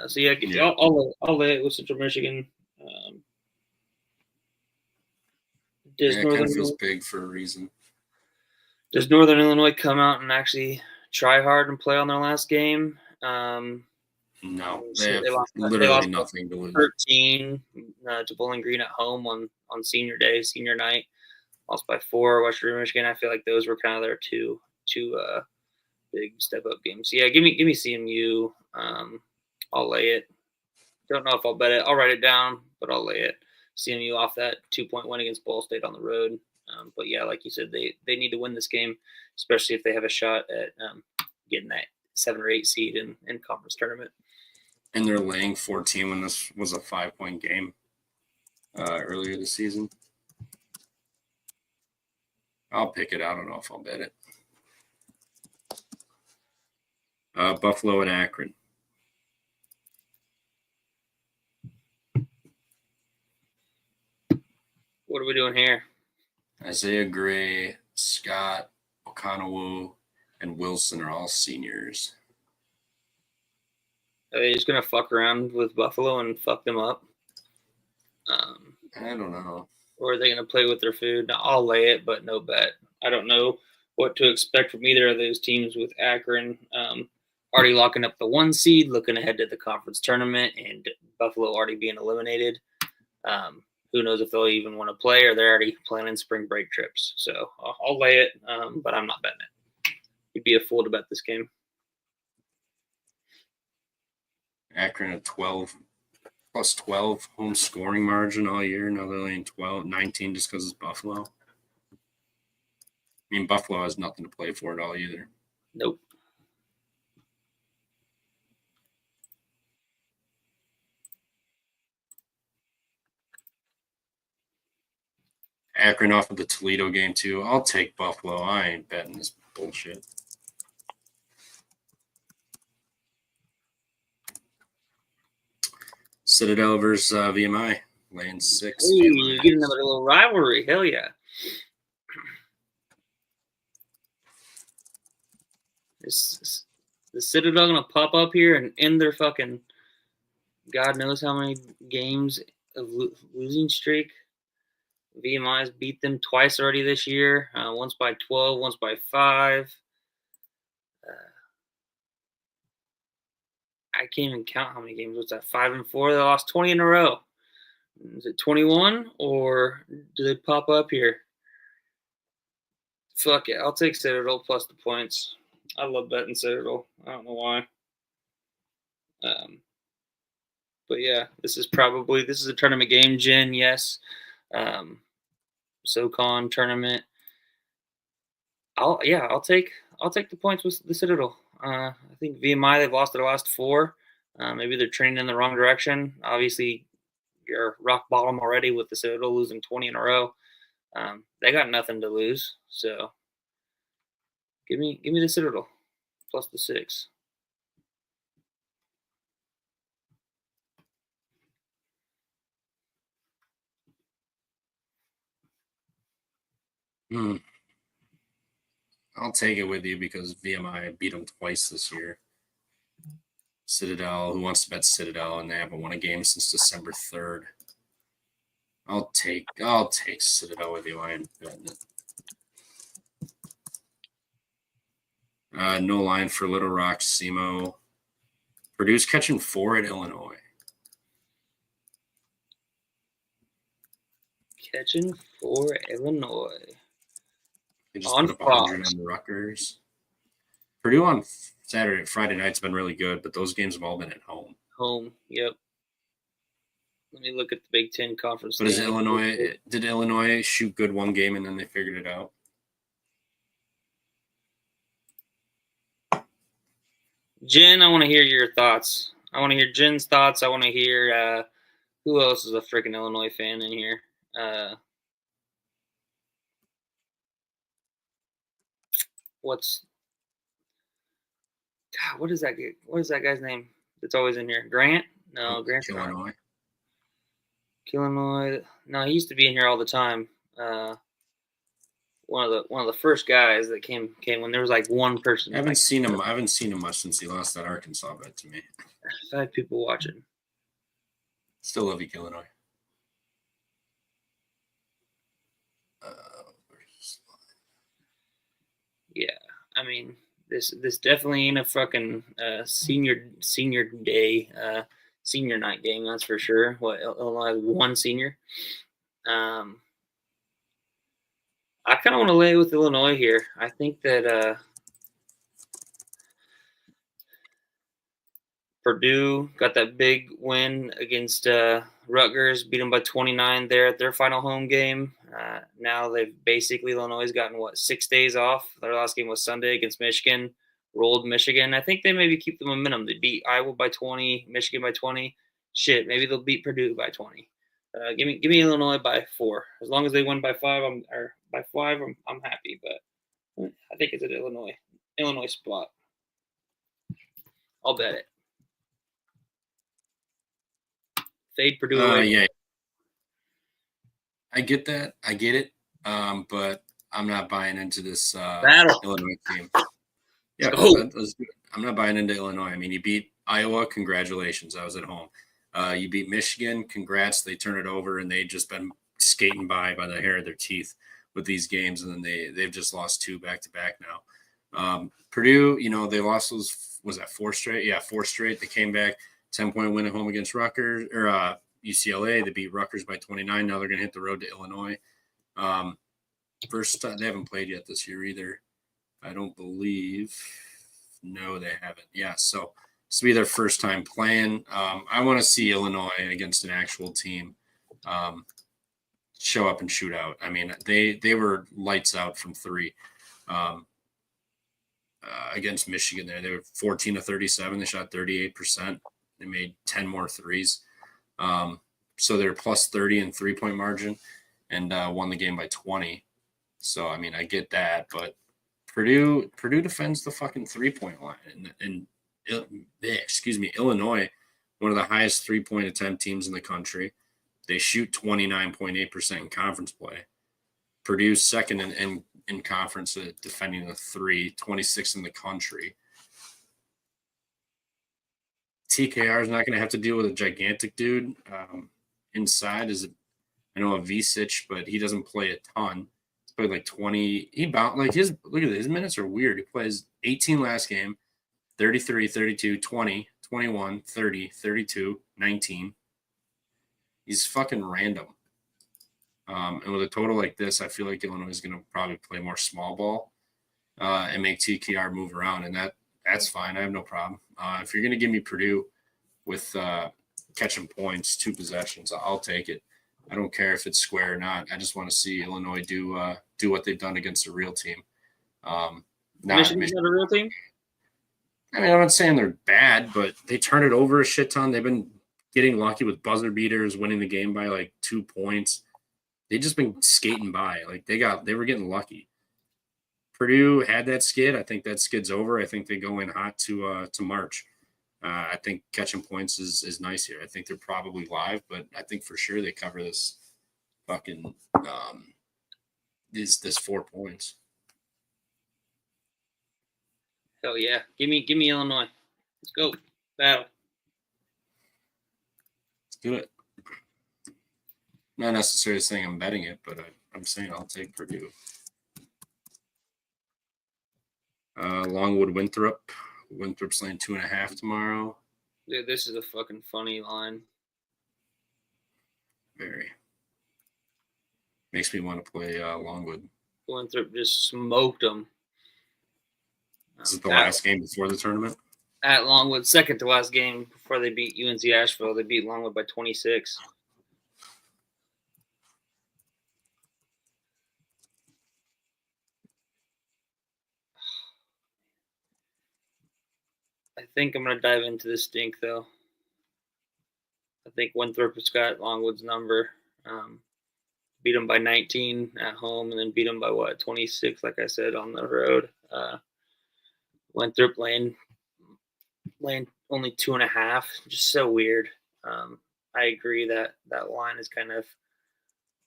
So yeah, I'll lay it with Central Michigan. Does Yeah, it kind of feels big for a reason. Does Northern Illinois come out and actually try hard and play on their last game? No, they have literally lost nothing to lose. 13 to Bowling Green at home on senior day, senior night. Lost by 4. Western Michigan. I feel like those were kind of their two big step up games. So yeah, give me CMU. I'll lay it. Don't know if I'll bet it. I'll write it down, but I'll lay it. CMU off that 2-point win against Ball State on the road. But yeah, like you said, they need to win this game, especially if they have a shot at getting that 7 or 8 seed in conference tournament. And they're laying 14 when this was a 5-point game earlier this season. I'll pick it. I don't know if I'll bet it. Buffalo and Akron. What are we doing here? Isaiah Gray, Scott, Okonowu, and Wilson are all seniors. Are they just going to fuck around with Buffalo and fuck them up? I don't know. Or are they going to play with their food? Now, I'll lay it, but no bet. I don't know what to expect from either of those teams with Akron already locking up the 1 seed, looking ahead to the conference tournament, and Buffalo already being eliminated. Who knows if they'll even want to play, or they're already planning spring break trips. So I'll lay it, but I'm not betting it. You'd be a fool to bet this game. Akron at 12, plus 12 home scoring margin all year. Now they're laying 19 just because it's Buffalo. I mean, Buffalo has nothing to play for at all either. Nope. Akron off of the Toledo game, too. I'll take Buffalo. I ain't betting this bullshit. Citadel versus VMI. Laying 6. Hey, you get another little rivalry. Hell yeah. Is the Citadel going to pop up here and end their fucking God knows how many games of losing streak? VMI's beat them twice already this year. Once by 12, once by 5. I can't even count how many games. What's that? 5 and 4. They lost 20 in a row. Is it 21 or do they pop up here? Fuck it. I'll take Citadel plus the points. I love betting Citadel. I don't know why. But yeah, this is a tournament game, Jen. Yes. SoCon tournament. I'll take the points with the Citadel. I think VMI, they've lost their last 4. Maybe they're trending in the wrong direction. Obviously, you're rock bottom already with the Citadel losing 20 in a row. They got nothing to lose. So give me the Citadel plus the 6. I'll take it with you because VMI beat them twice this year. Citadel, who wants to bet Citadel, and they haven't won a game since December 3rd. I'll take Citadel with you. I ain't betting it. No line for Little Rock, SEMO. Purdue's catching 4 at Illinois. Catching 4 at Illinois. They just put up 100 on Rutgers. Purdue on Friday night's been really good, but those games have all been at home. Home, yep. Let me look at the Big Ten conference. But did Illinois shoot good one game and then they figured it out? Jen, I want to hear your thoughts. I want to hear Jen's thoughts. I want to hear who else is a freaking Illinois fan in here. What is that? What is that guy's name that's always in here? Grant? No, Grant's not. Illinois. Illinois. No, he used to be in here all the time. one of the first guys that came when there was like one person. I haven't seen him much since he lost that Arkansas bet to me. 5 people watching. Still love you, Illinois. Yeah, I mean this definitely ain't a fucking senior day senior night game, that's for sure. What, Illinois has 1 senior. I kind of want to lay with Illinois here. I think that Purdue got that big win against Rutgers, beat them by 29 there at their final home game. Now they've basically, Illinois has gotten, 6 days off. Their last game was Sunday against Michigan, rolled Michigan. I think they maybe keep the momentum. They beat Iowa by 20, Michigan by 20. Shit, maybe they'll beat Purdue by 20. Give me Illinois by 4. As long as they win by 5, I'm happy. But I think it's an Illinois spot. I'll bet it. Fade Purdue away. Yeah, I get that. I get it. But I'm not buying into this Illinois team. Yeah, I'm not buying into Illinois. I mean, you beat Iowa. Congratulations. I was at home. You beat Michigan. Congrats. They turn it over, and they've just been skating by the hair of their teeth with these games, and then they've just lost 2 back-to-back now. Purdue, they lost was that 4 straight? Yeah, 4 straight. They came back, 10-point win at home against Rutgers or UCLA. They beat Rutgers by 29. Now they're going to hit the road to Illinois. First time they haven't played yet this year either. I don't believe. No, they haven't. Yeah, so this will be their first time playing. I want to see Illinois against an actual team show up and shoot out. I mean, they were lights out from 3 against Michigan there. They were 14 of 37. They shot 38%. They made 10 more threes. So they're plus 30 in 3-point margin and won the game by 20. So, I mean, I get that, but Purdue defends the fucking 3-point line. And Illinois, one of the highest 3-point attempt teams in the country. They shoot 29.8% in conference play. Purdue's second in conference at defending the 3, 26th in the country. TKR is not going to have to deal with a gigantic dude. Inside is, I know, a Visic, but he doesn't play a ton. He's played like 20. He bounced like look at this. His minutes are weird. He plays 18 last game, 33, 32, 20, 21, 30, 32, 19. He's fucking random. And with a total like this, I feel like Illinois is going to probably play more small ball and make TKR move around, and that's fine. I have no problem. If you're going to give me Purdue with catching points, 2 possessions, I'll take it. I don't care if it's square or not. I just want to see Illinois do what they've done against a real team. Michigan's not a real team? I mean, I'm not saying they're bad, but they turn it over a shit ton. They've been getting lucky with buzzer beaters, winning the game by like 2 points. They've just been skating by. Like they were getting lucky. Purdue had that skid. I think that skid's over. I think they go in hot to March. I think catching points is nice here. I think they're probably live, but I think for sure they cover this fucking this 4 points. Hell yeah. Give me Illinois. Let's go. Battle. Let's do it. Not necessarily saying I'm betting it, but I'm saying I'll take Purdue. Longwood Winthrop. Winthrop's laying 2.5 tomorrow. Dude, this is a fucking funny line. Very. Makes me want to play Longwood. Winthrop just smoked them. Is it the last game before the tournament? At Longwood, second to last game before they beat UNC Asheville. They beat Longwood by 26. I think I'm going to dive into this stink, though. I think Winthrop has got Longwood's number. Beat them by 19 at home and then beat them by, 26, like I said, on the road. Winthrop laying only 2.5. Just so weird. I agree that line is kind of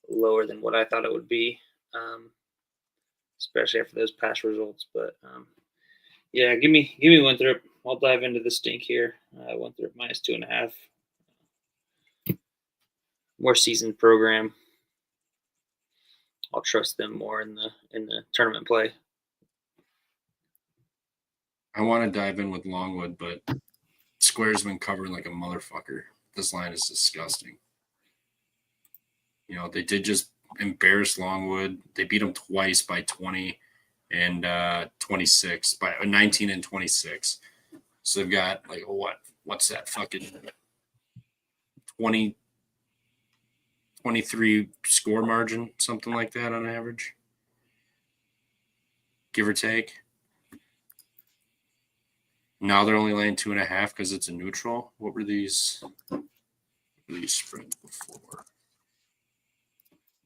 lower than what I thought it would be, especially after those past results. But yeah, give me Winthrop. I'll dive into the stink here. Winthrop minus 2.5. More seasoned program. I'll trust them more in the tournament play. I want to dive in with Longwood, but Square's been covering like a motherfucker. This line is disgusting. You know, they did just embarrass Longwood. They beat them twice by 20 and 26, by 19 and 26. So they've got like what's that fucking 20, 23 score margin, something like that on average, give or take. Now they're only laying 2.5 because it's a neutral. What were these spreads before?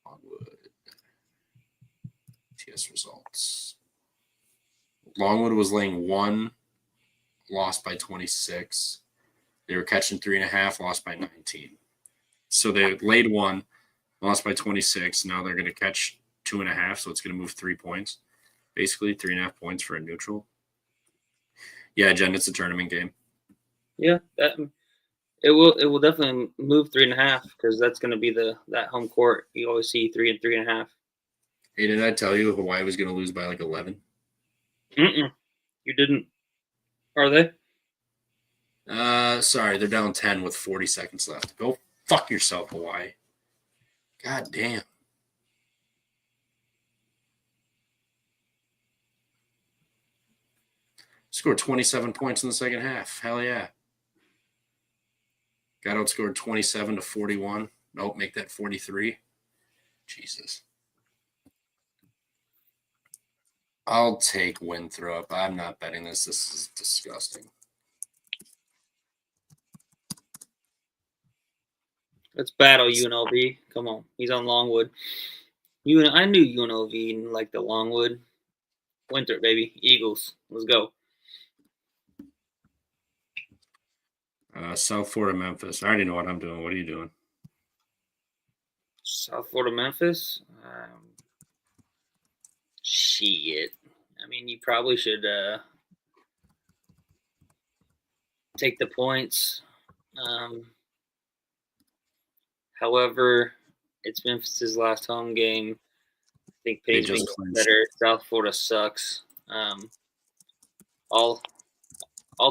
Longwood. TS results. Longwood was laying 1, lost by 26. They were catching 3.5, lost by 19. So they laid 1, lost by 26. Now they're going to catch 2.5, so it's going to move 3 points. Basically, 3.5 points for a neutral. Yeah, Jen, it's a tournament game. Yeah, it will definitely move 3.5 because that's going to be that home court. You always see 3 and 3.5. Hey, did I tell you Hawaii was going to lose by like 11? You didn't. Are they? Sorry, they're down 10 with 40 seconds left. Go fuck yourself, Hawaii. God damn. Scored 27 points in the second half. Hell yeah. Got outscored 27 to 41. Nope, make that 43. Jesus. I'll take Winthrop. I'm not betting this. This is disgusting. Let's battle UNLV. Come on. He's on Longwood. I knew UNLV and like the Longwood. Winthrop, baby. Eagles. Let's go. South Florida, Memphis. I already know what I'm doing. What are you doing? South Florida, Memphis. Shit. I mean, you probably should take the points. However, it's Memphis's last home game. I think Penny's been better. South Florida sucks. I'll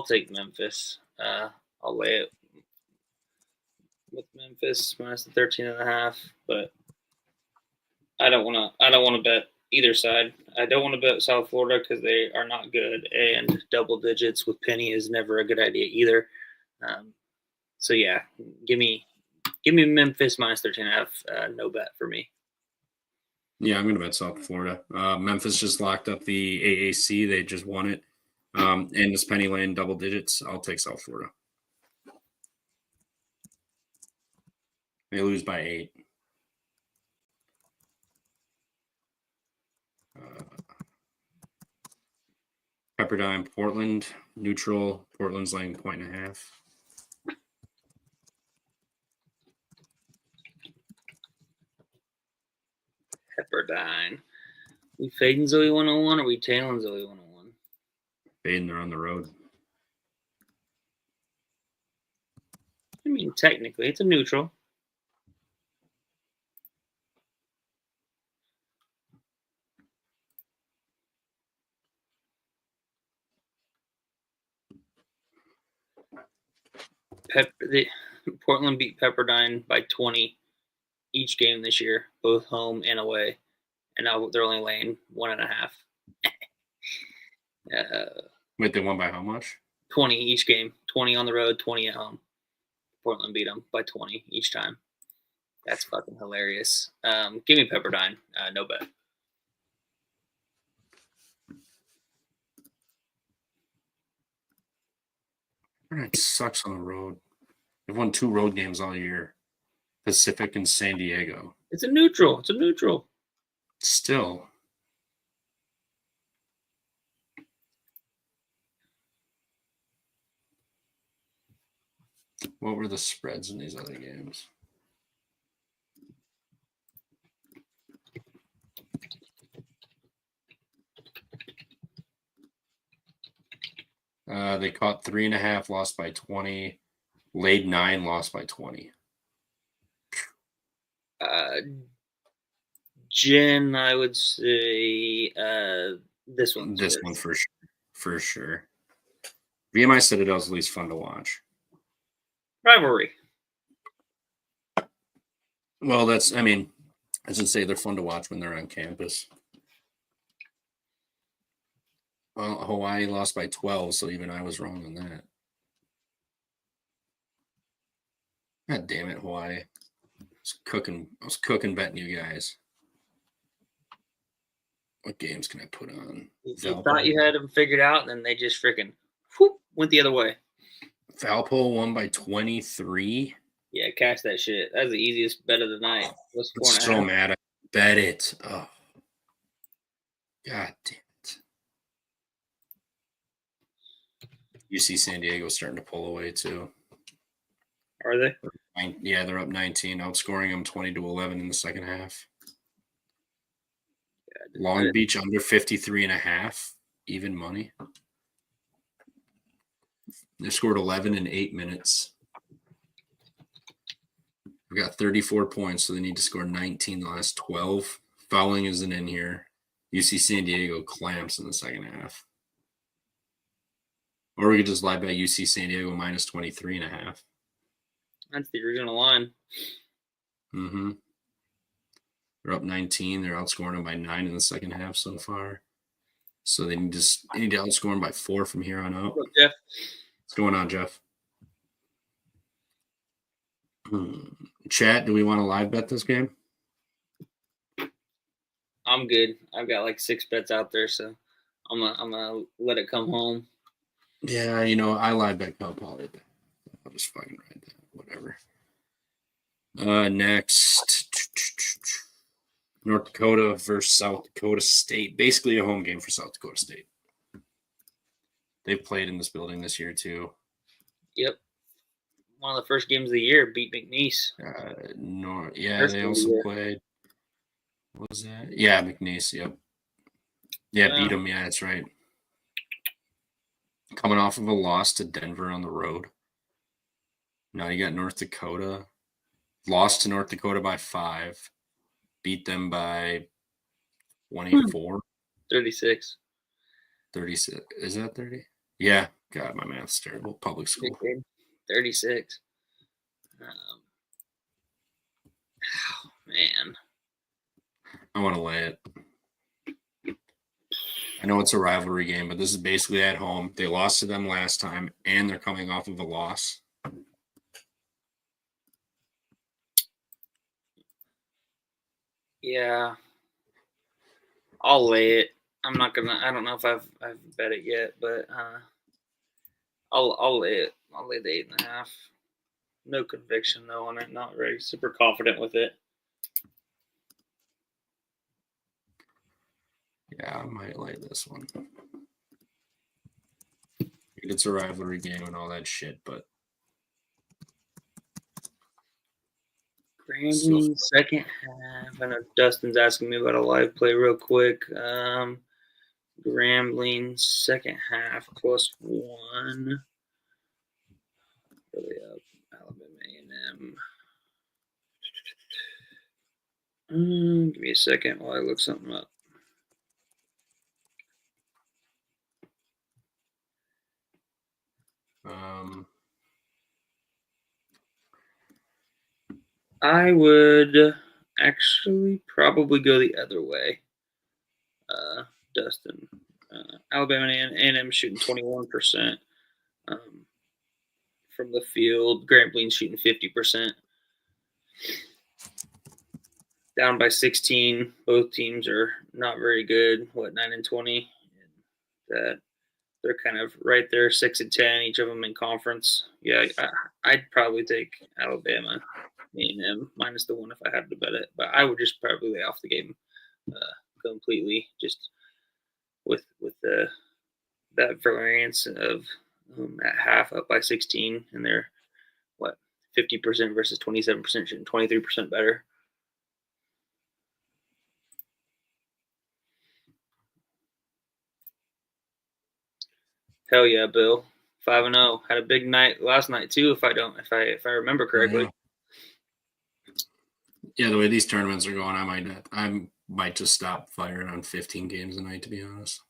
take Memphis. I'll lay it with Memphis minus the 13.5, but I don't want to bet either side. I don't want to bet South Florida because they are not good, and double digits with Penny is never a good idea either. So yeah, give me Memphis minus 13.5. No bet for me. Yeah, I'm going to bet South Florida. Memphis just locked up the AAC. They just won it. And this Penny Lane double digits. I'll take South Florida. They lose by 8. Pepperdine, Portland, neutral. Portland's laying 1.5. Pepperdine. We fading Zoe 101 or we tailing Zoe 101? Fading, they're on the road. I mean, technically, it's a neutral. Portland beat Pepperdine by 20 each game this year, both home and away, and now they're only laying 1.5. Wait, they won by how much? 20 each game. 20 on the road, 20 at home. Portland beat them by 20 each time. That's fucking hilarious. Give me Pepperdine. No bet. It sucks on the road. They've won 2 road games all year. Pacific and San Diego. It's a neutral. It's a neutral. Still. What were the spreads in these other games? They caught 3.5, lost by 20. Laid 9, lost by 20. Jen, I would say this one. This one for sure. VMI Citadel's at least fun to watch. Rivalry. Well, I should say they're fun to watch when they're on campus. Well, Hawaii lost by 12, so even I was wrong on that. God damn it, Hawaii. I was cooking betting you guys. What games can I put on? You thought you had them figured out, and then they just freaking went the other way. Valpo won by 23. Yeah, cash that shit. That's the easiest bet of the night. What's I'm so mad I bet it. Oh. God damn it. UC San Diego starting to pull away too. Are they? Yeah, they're up 19, outscoring them 20-11 in the second half. Long Beach under 53.5, even money. They scored 11 in 8 minutes. We got 34 points, so they need to score 19 the last 12. Fouling isn't in here. UC San Diego clamps in the second half. Or we could just lie by UC San Diego minus 23.5. That's the original line. Mm-hmm. They're up 19. They're outscoring them by 9 in the second half so far. So they need to outscore them by 4 from here on out. What's up, Jeff? What's going on, Jeff? Chat, do we want to live bet this game? I'm good. I've got like 6 bets out there, so I'm gonna let it come home. Yeah, I live bet Cal Poly. I'll just fucking write that. Whatever. Next, North Dakota versus South Dakota State. Basically a home game for South Dakota State. They've played in this building this year too. Yep. One of the first games of the year, beat McNeese. They also played. What was that? Yeah, McNeese. Yep. Yeah, beat them. Yeah, that's right. Coming off of a loss to Denver on the road. Now you got North Dakota. Lost to North Dakota by 5. Beat them by 24. 36. 36. Is that 30? Yeah. God, my math's terrible. Public school. 36. Man. I want to lay it. I know it's a rivalry game, but this is basically at home. They lost to them last time, and they're coming off of a loss. Yeah. I'll lay it. I don't know if I've bet it yet, but I'll lay it. I'll lay the 8.5. No conviction though on it. Not very super confident with it. Yeah, I might lay this one. It's a rivalry game and all that shit, but Grambling second half. I know Dustin's asking me about a live play real quick. Grambling second half +1. Really up. Alabama A&M. Give me a second while I look something up. I would actually probably go the other way. Dustin. Alabama and A&M shooting 21% from the field. Grambling shooting 50%. Down by 16. Both teams are not very good. 9-20. That they're kind of right there, 6-10. Each of them in conference. Yeah, I'd probably take Alabama A&M minus the 1 if I had to bet it. But I would just probably lay off the game completely, just with that variance of at half up by 16, and they're 50% versus 27% shooting 23% better. Hell yeah, Bill. 5-0. Had a big night last night too. If I remember correctly. Yeah, the way these tournaments are going, I might just stop firing on 15 games a night, to be honest.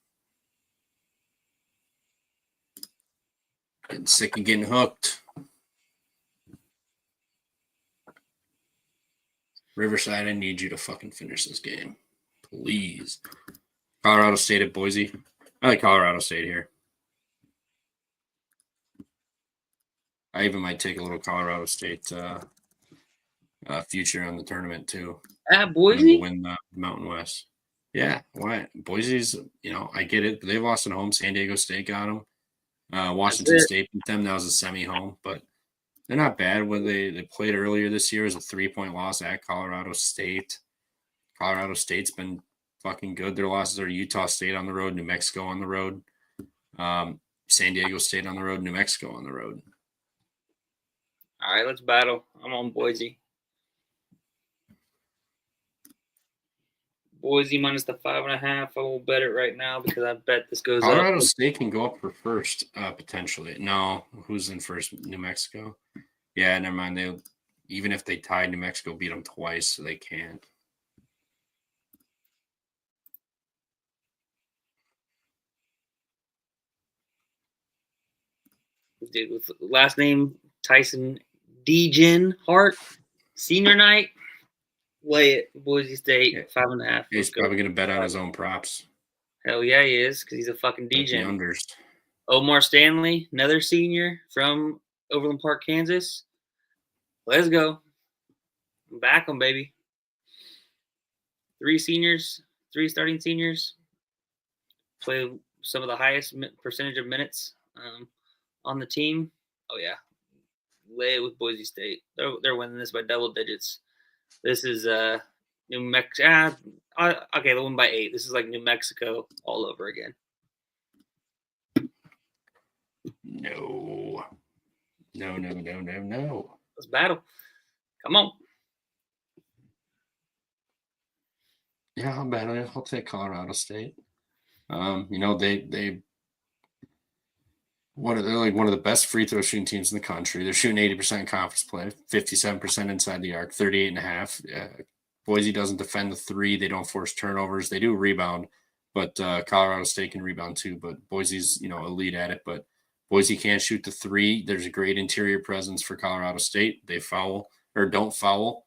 Getting sick of getting hooked. Riverside, I need you to fucking finish this game. Please. Colorado State at Boise. I like Colorado State here. I even might take a little Colorado State future on the tournament too. At Boise? Win the Mountain West. Yeah, why? Boise's, I get it. They've lost at home. San Diego State got them. Washington State beat them. That was a semi-home, but they're not bad. When they played earlier this year as a 3-point loss at Colorado State. Colorado State's been fucking good. Their losses are Utah State on the road, New Mexico on the road, San Diego State on the road, New Mexico on the road. All right, let's battle. I'm on Boise. Boise minus the 5.5. I will bet it right now because I bet this goes up. Colorado State can go up for first, potentially. No, who's in first? New Mexico. Yeah, never mind. Even if they tied, New Mexico beat them twice, so they can't. Dude, with last name Tyson Degen Hart, senior night. Lay it, Boise State, 5.5. He's probably going to bet on his own props. Hell yeah, he is, because he's a fucking DJ. Unders. Omar Stanley, another senior from Overland Park, Kansas. Let's go. I'm back on, baby. 3 starting seniors. Play some of the highest percentage of minutes on the team. Oh, yeah. Lay it with Boise State. They're winning this by double digits. This is New Mexico. Okay, they won by 8. This is like New Mexico all over again. No. Let's battle. Come on. Yeah, I'll battle it. I'll take Colorado State. They're like one of the best free throw shooting teams in the country. They're shooting 80% conference play, 57% inside the arc, 38.5. Boise doesn't defend the 3. They don't force turnovers. They do rebound, but Colorado State can rebound too. But Boise's, elite at it. But Boise can't shoot the 3. There's a great interior presence for Colorado State. They foul or don't foul.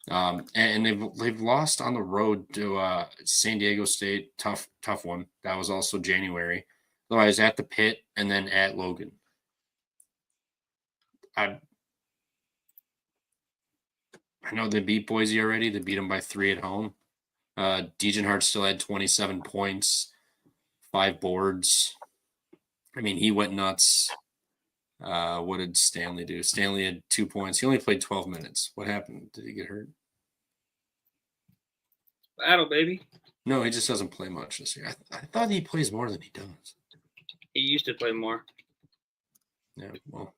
And they've lost on the road to San Diego State. Tough one. That was also January. Otherwise, at the Pit and then at Logan. I know they beat Boise already. They beat them by 3 at home. Degenhart still had 27 points, 5 boards. I mean, he went nuts. What did Stanley do? Stanley had 2 points. He only played 12 minutes. What happened? Did he get hurt? Battle, baby. No, he just doesn't play much this year. I thought he plays more than he does. He used to play more. Yeah, well,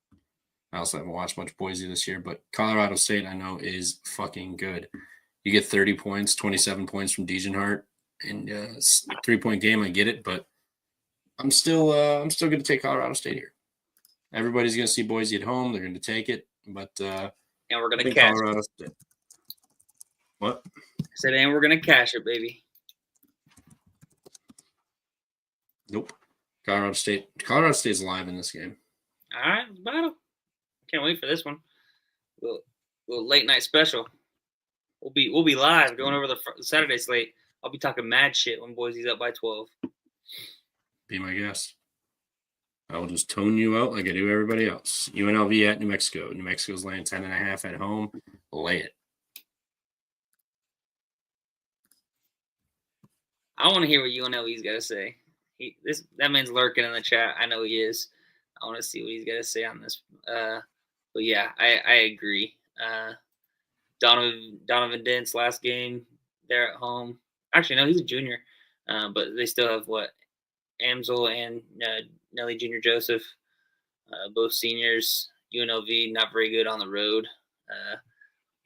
I also haven't watched much Boise this year, but Colorado State I know is fucking good. You get 30 points, 27 points from Degenhart, and 3-point game. I get it, but I'm still going to take Colorado State here. Everybody's going to see Boise at home. They're going to take it, but and we're going to cash Colorado it. State. What? I said, and we're going to cash it, baby. Nope. Colorado State's alive in this game. All right, let's battle. Can't wait for this one. Little late night special. We'll be live going over the Saturday slate. I'll be talking mad shit when Boise's up by 12. Be my guest. I will just tone you out like I do everybody else. UNLV at New Mexico. New Mexico's laying 10.5 at home. Lay it. I want to hear what UNLV's got to say. That man's lurking in the chat. I know he is. I want to see what he's got to say on this. But yeah, I agree. Donovan Dent's last game, they're at home. Actually, no, he's a junior. But they still have Amsel and Nelly Jr. Joseph, both seniors. UNLV not very good on the road.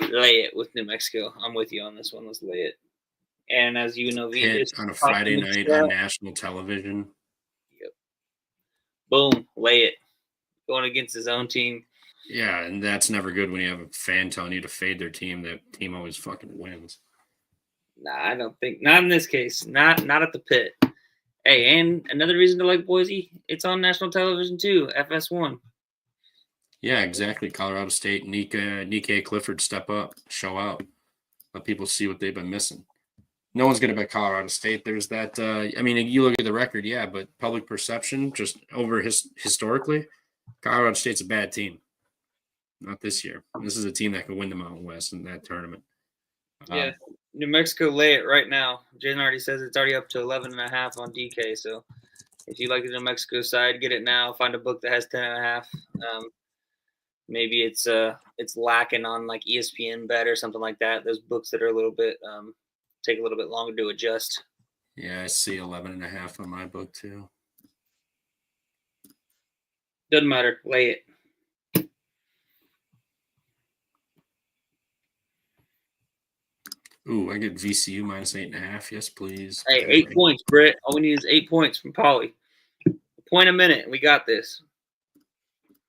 Lay it with New Mexico. I'm with you on this one. Let's lay it. And as UNLV is on a Friday night on national television. Yep. Boom, lay it. Going against his own team. Yeah, and that's never good when you have a fan telling you to fade their team. That team always fucking wins. Nah, I don't think. Not in this case. Not at the Pit. Hey, and another reason to like Boise, it's on national television too, FS1. Yeah, exactly. Colorado State, Nikkei Clifford step up, show out. Let people see what they've been missing. No one's going to bet Colorado State. There's that. I mean, you look at the record, yeah, but public perception, just over historically, Colorado State's a bad team. Not this year. This is a team that can win the Mountain West in that tournament. Yeah, New Mexico lay it right now. Jason already says it's already up to 11.5 on DK. So if you like the New Mexico side, get it now. Find a book that has 10.5. Maybe it's lacking on like ESPN Bet or something like that. Those books that are a little bit take a little bit longer to adjust. Yeah, I see 11.5 on my book too. Doesn't matter. Lay it. Ooh, I get VCU minus 8.5. Yes, please. Hey, 8 points, Britt. All we need is 8 points from Polly. A point a minute. We got this.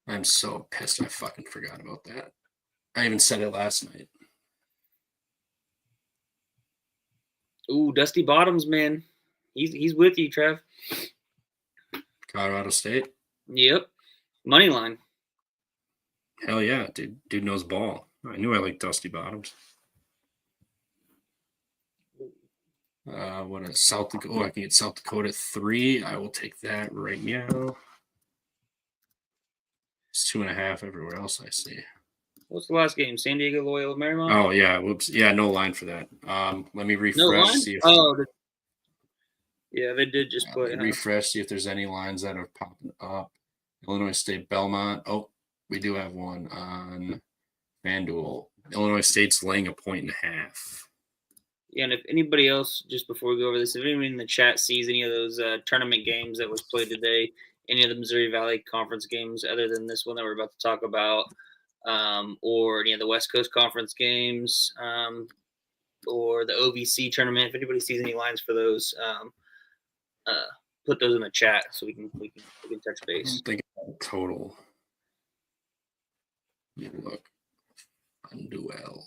I'm so pissed. I fucking forgot about that. I even said it last night. Ooh, Dusty Bottoms, man. He's with you, Trev. Colorado State. Yep. Money line. Hell yeah, dude. Dude knows ball. I knew I liked Dusty Bottoms. What is South Dakota? Oh, I can get South Dakota 3. I will take that right now. It's 2.5 everywhere else I see. What's the last game? San Diego Loyola Marymount? Oh yeah, whoops. Yeah, no line for that. Let me refresh. No line? See if yeah, they did just play. Refresh, see if there's any lines that are popping up. Illinois State Belmont. Oh, we do have one on FanDuel. Illinois State's laying 1.5. Yeah, and if anybody else, just before we go over this, if anyone in the chat sees any of those tournament games that was played today, any of the Missouri Valley Conference games other than this one that we're about to talk about, or any of the West Coast Conference games, or the OVC tournament, if anybody sees any lines for those, put those in the chat so we can touch base. Think about total. Let me look. Unduel.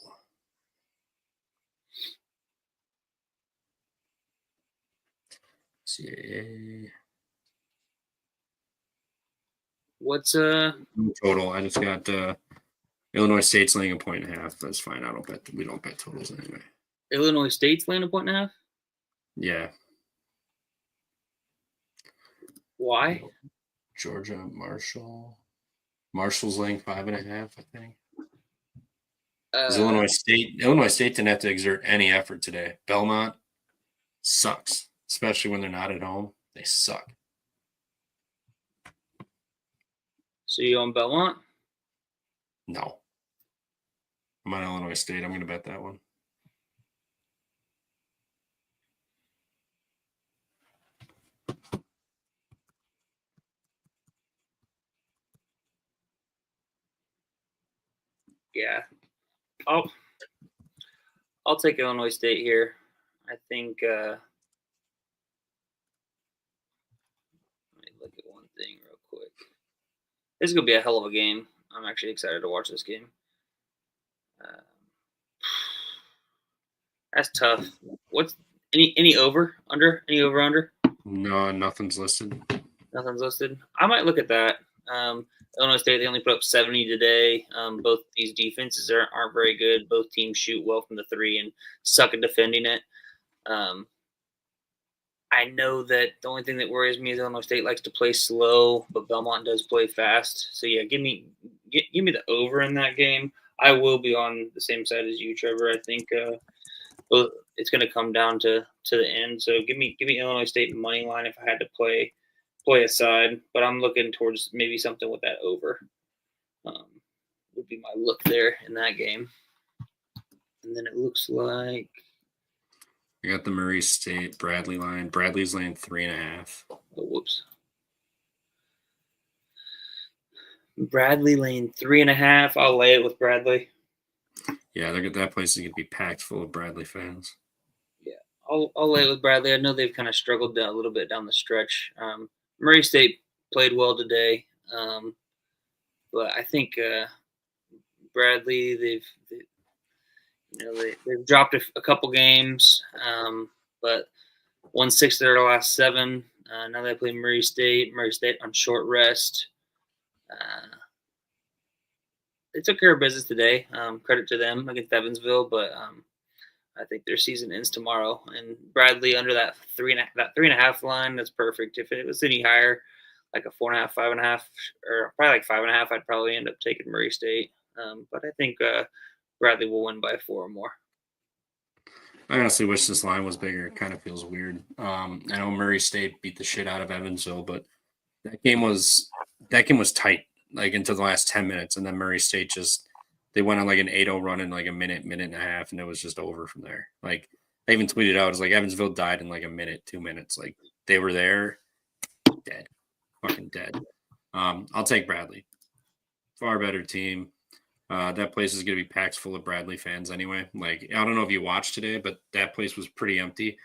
CAA. What's total? I just got Illinois State's laying 1.5. That's fine. We don't bet totals anyway. Illinois State's laying 1.5? Yeah. Why? Georgia Marshall. Marshall's laying 5.5, I think. Illinois State didn't have to exert any effort today. Belmont sucks, especially when they're not at home. They suck. So you on Belmont? No. I'm on Illinois State. I'm going to bet that one. Yeah. I'll take Illinois State here. I think let me look at one thing real quick. This is gonna be a hell of a game. I'm actually excited to watch this game. That's tough. What's any over under? Any over under? No, nothing's listed. Nothing's listed. I might look at that. Illinois State, they only put up 70 today. Both these defenses aren't very good. Both teams shoot well from the 3 and suck at defending it. I know that the only thing that worries me is Illinois State likes to play slow, but Belmont does play fast. So yeah, give me the over in that game. I will be on the same side as you, Trevor. I think it's going to come down to the end. So give me Illinois State money line if I had to play a side, but I'm looking towards maybe something with that over. Would be my look there in that game. And then it looks like I got the Murray State Bradley line. Bradley's laying 3.5. Oh, whoops. Bradley laying 3.5. I'll lay it with Bradley. Yeah, that place is going to be packed full of Bradley fans. Yeah, I'll lay it with Bradley. I know they've kind of struggled a little bit down the stretch. Murray State played well today. But I think Bradley, they've dropped a couple games, but won 6 of their last 7. Now they play Murray State. Murray State on short rest. They took care of business today. Credit to them against Evansville, but I think their season ends tomorrow. And Bradley under that 3.5 line, that's perfect. If it was any higher, like a 4.5, 5.5, or probably like 5.5, I'd probably end up taking Murray State. But I think Bradley will win by 4 or more. I honestly wish this line was bigger. It kind of feels weird. I know Murray State beat the shit out of Evansville, but that game was tight, like into the last 10 minutes, and then Murray State they went on like an 8-0 run in like a minute and a half, and it was just over from there. Like I even tweeted out, it's like Evansville died in like a minute, 2 minutes. Like they were there, dead, fucking dead. I'll take Bradley. Far better team. That place is going to be packed full of Bradley fans anyway. Like, I don't know if you watched today, but that place was pretty empty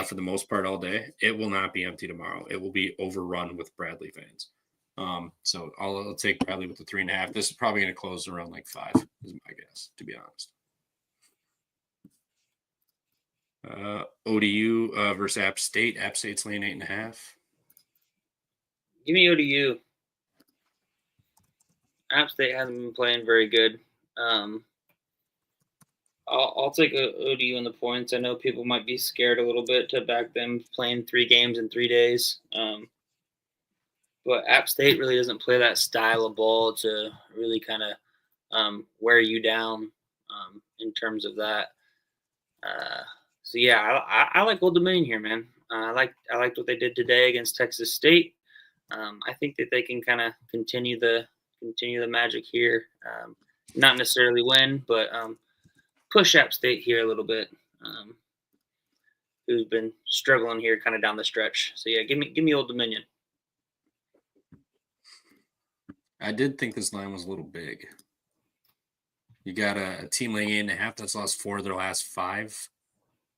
for the most part all day. It will not be empty tomorrow. It will be overrun with Bradley fans. So I'll take Bradley with the 3.5. This is probably going to close around like 5, is my guess, to be honest. ODU versus App State. App State's laying 8.5. Give me ODU. App State hasn't been playing very good. I'll take ODU in the points. I know people might be scared a little bit to back them playing 3 games in 3 days. But App State really doesn't play that style of ball to really kind of wear you down in terms of that. So yeah, I like Old Dominion here, man. I liked what they did today against Texas State. I think that they can kind of continue the magic here. Not necessarily win, but push App State here a little bit. Who's been struggling here kind of down the stretch. So yeah, give me Old Dominion. I did think this line was a little big. You got a team laying 8.5 that's lost 4 of their last 5.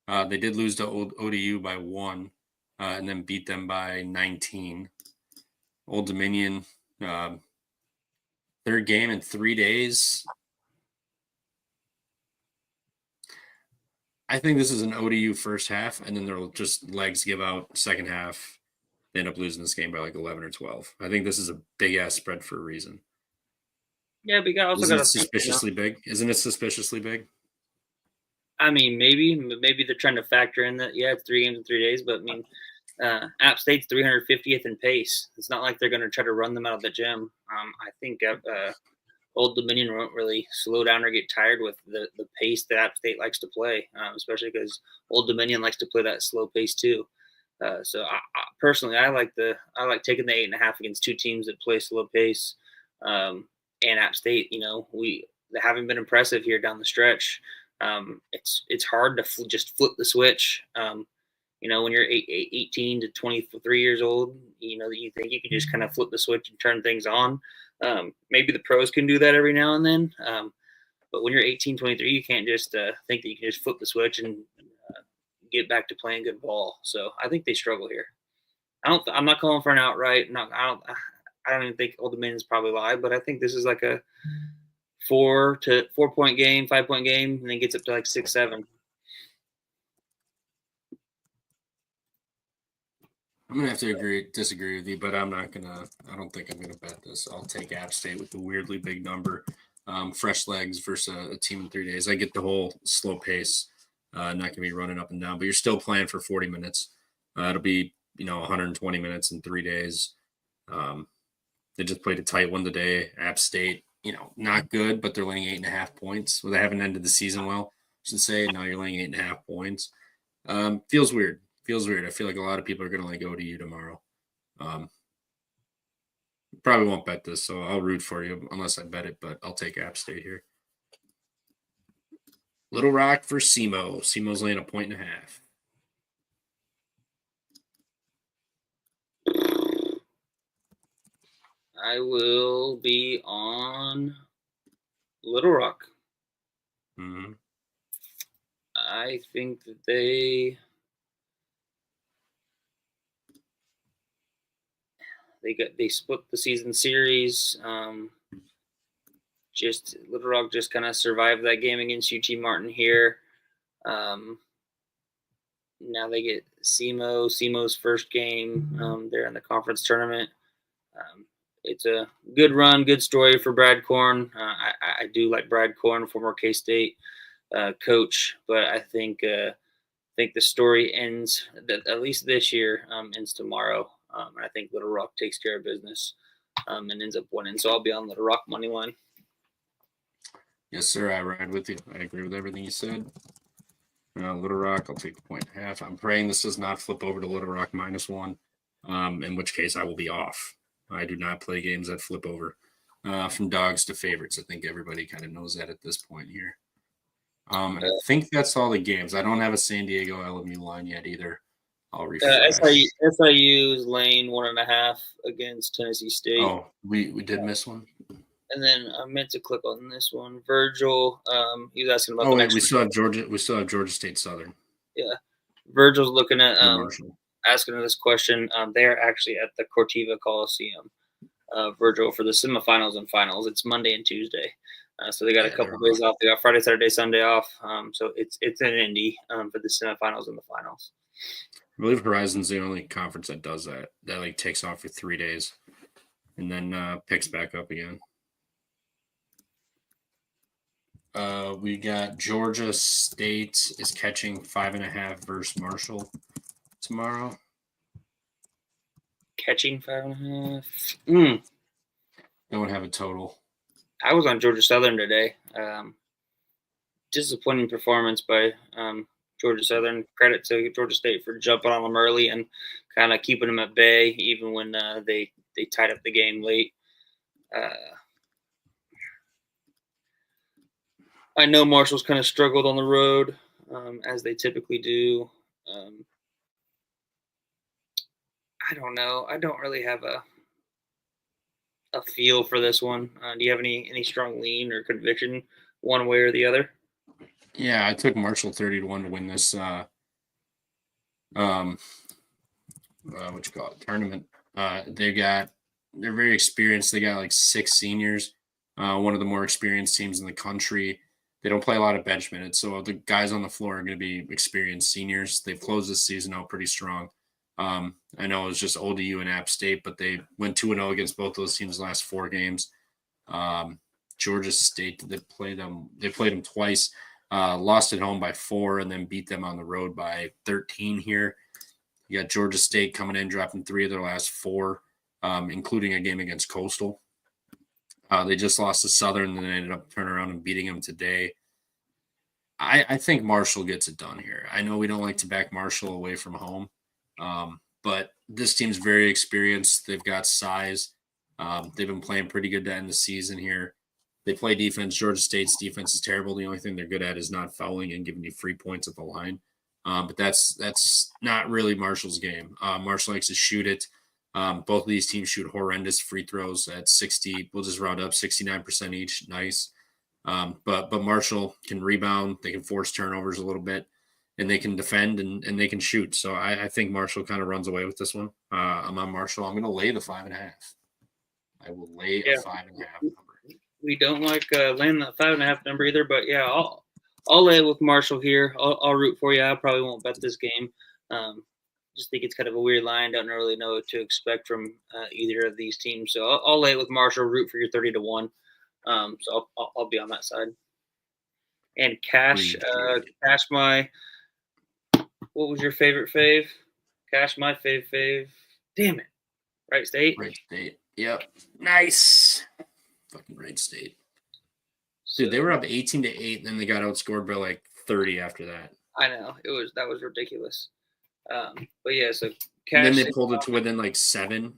They did lose to ODU by 1 and then beat them by 19. Old Dominion, 3rd game in 3 days. I think this is an ODU first half, and then there'll just legs give out second half. They end up losing this game by like 11 or 12. I think this is a big-ass spread for a reason. Yeah, but you also Isn't got it suspiciously big? Isn't it suspiciously big? I mean, maybe they're trying to factor in that. Yeah, it's 3 games in 3 days, but I mean, App State's 350th in pace. It's not like they're going to try to run them out of the gym. I think Old Dominion won't really slow down or get tired with the pace that App State likes to play, especially because Old Dominion likes to play that slow pace too. So I personally, I like taking the 8.5 against 2 teams that play slow pace. And App State, they haven't been impressive here down the stretch. It's hard to just flip the switch. When you're 18 to 23 years old, you think you can just kind of flip the switch and turn things on. Maybe the pros can do that every now and then. But when you're 18, 23, you can't just think that you can just flip the switch and get back to playing good ball. So I think they struggle here. I'm not calling for an outright. I don't even think Old Dominion's probably live, but I think this is like a 4 point game, 5 point game, and then gets up to like 6, 7. I'm gonna have to disagree with you, but I don't think I'm gonna bet this. I'll take App State with the weirdly big number. Fresh legs versus a team in 3 days. I get the whole slow pace, not gonna be running up and down, but you're still playing for 40 minutes. It'll be 120 minutes in 3 days. They just played a tight one today. App State, not good, but they're laying 8.5 points. Well, they haven't ended the season well, I should say. Now you're laying 8.5 points. Feels weird. I feel like a lot of people are going to like ODU tomorrow. Probably won't bet this, so I'll root for you unless I bet it, but I'll take App State here. Little Rock for SEMO. SEMO's laying 1.5 points. I will be on Little Rock. Mm-hmm. I think that they They split the season series. Just Little Rock just kind of survived that game against UT Martin here. Now they get SEMO's first game. They're in the conference tournament. It's a good run, good story for Brad Korn. I do like Brad Korn, former K-State coach, but I think the story ends, at least this year, ends tomorrow. And I think Little Rock takes care of business and ends up winning. So I'll be on Little Rock money line. Yes, sir. I ride with you. I agree with everything you said. Little Rock, I'll take the 1.5. I'm praying this does not flip over to Little Rock -1, in which case I will be off. I do not play games that flip over from dogs to favorites. I think everybody kind of knows that at this point here. And I think that's all the games. I don't have a San Diego LMU line yet either. I'll refresh. SIU's lane 1.5 against Tennessee State. Oh, we did miss one. And then I meant to click on this one. Virgil, he was asking about. Oh wait, we still have Georgia. We still have Georgia State Southern. Yeah, Virgil's looking at Marshall. asking this question. They're actually at the Cortiva Coliseum, Virgil, for the semifinals and finals. It's Monday and Tuesday, so they got a couple days off. They got Friday, Saturday, Sunday off. So it's in Indy for the semifinals and the finals. I believe Horizon's the only conference that does that. That like takes off for 3 days, and then picks back up again. We got Georgia State is catching 5.5 versus Marshall tomorrow. Catching 5.5. Don't have a total. I was on Georgia Southern today. Disappointing performance by Georgia Southern. Credit to Georgia State for jumping on them early and kind of keeping them at bay, even when they tied up the game late. I know Marshall's kind of struggled on the road, as they typically do. I don't know. I don't really have a feel for this one. Do you have any strong lean or conviction one way or the other? Yeah, I took Marshall 30-1 to win this tournament. They're very experienced. They got like 6 seniors, one of the more experienced teams in the country. They don't play a lot of bench minutes, so the guys on the floor are going to be experienced seniors. They've closed this season out pretty strong. I know it was just ODU and App State, but they went 2-0 against both those teams the last 4 games. Georgia State, they played them twice, lost at home by 4, and then beat them on the road by 13 here. You got Georgia State coming in, dropping 3 of their last 4, including a game against Coastal. They just lost to Southern, and then ended up turning around and beating them today. I think Marshall gets it done here. I know we don't like to back Marshall away from home, but this team's very experienced. They've got size. They've been playing pretty good to end the season here. They play defense. Georgia State's defense is terrible. The only thing they're good at is not fouling and giving you free points at the line. But that's not really Marshall's game. Marshall likes to shoot it. Both of these teams shoot horrendous free throws at 60. We'll just round up 69% each. Nice. But Marshall can rebound. They can force turnovers a little bit, and they can defend and they can shoot. So I think Marshall kind of runs away with this one. I'm on Marshall. I'm going to lay the 5.5. I will lay a 5.5 number. We don't like laying that 5.5 number either, but yeah, I'll lay it with Marshall here. I'll root for you. I probably won't bet this game. Just think it's kind of a weird line. Don't really know what to expect from either of these teams. So I'll lay it with Marshall. Root for your 30-1. So I'll be on that side. And Cash, my what was your favorite fave? Cash, my fave. Damn it. Wright State? Wright State. Yep. Nice. Fucking Wright State. Dude, they were up 18-8, then they got outscored by like 30 after that. I know. That was ridiculous. But yeah, so Cash. And then they pulled it to within like 7-8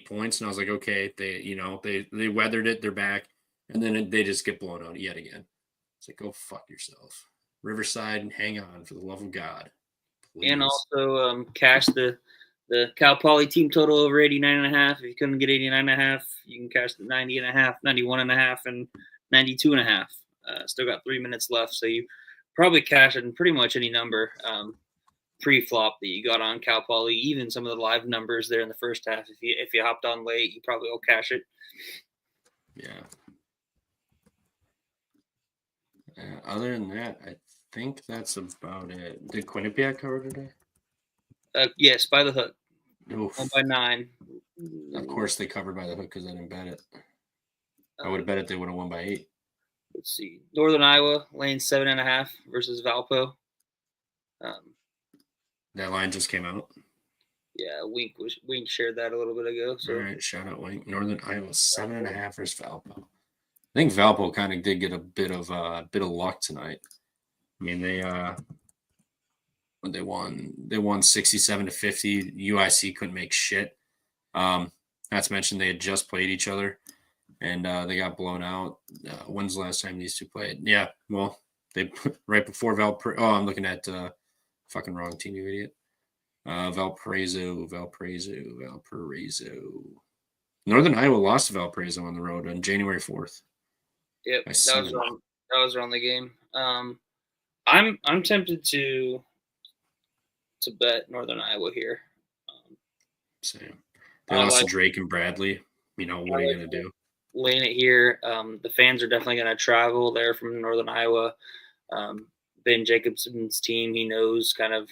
points, and I was like, okay, they weathered it, they're back, and then they just get blown out yet again. It's like, go fuck yourself. Riverside, hang on for the love of God. Please. And also cash the Cal Poly team total over 89.5. If you couldn't get 89.5, you can cash the 90.5, 91.5, and 92.5. Still got 3 minutes left, so you probably cash in pretty much any number. pre-flop that you got on Cal Poly, even some of the live numbers there in the first half. If you hopped on late, you probably will cash it. Yeah. Other than that, I think that's about it. Did Quinnipiac cover today? Yes, by the hook. Oof. 1-9. Of course they covered by the hook because I didn't bet it. I would have bet it they would have won by 8. Let's see. Northern Iowa laying 7.5 versus Valpo. That line just came out. Yeah, Wink shared that a little bit ago. So. All right, shout out Wink. Northern Iowa 7.5 versus Valpo. I think Valpo kind of did get a bit of luck tonight. I mean, they won 67-50. UIC couldn't make shit. Not to mention they had just played each other, and they got blown out. When's the last time these two played? Yeah, well, they right before Valparaiso. Oh, I'm looking at fucking wrong team, you idiot. Valparaiso. Northern Iowa lost to Valparaiso on the road on January 4th. Yep, that was around the game. I'm tempted to bet Northern Iowa here. Same. They lost to Drake and Bradley. You know, what are you going to do? Laying it here. The fans are definitely going to travel there from Northern Iowa. Ben Jacobson's team, he knows kind of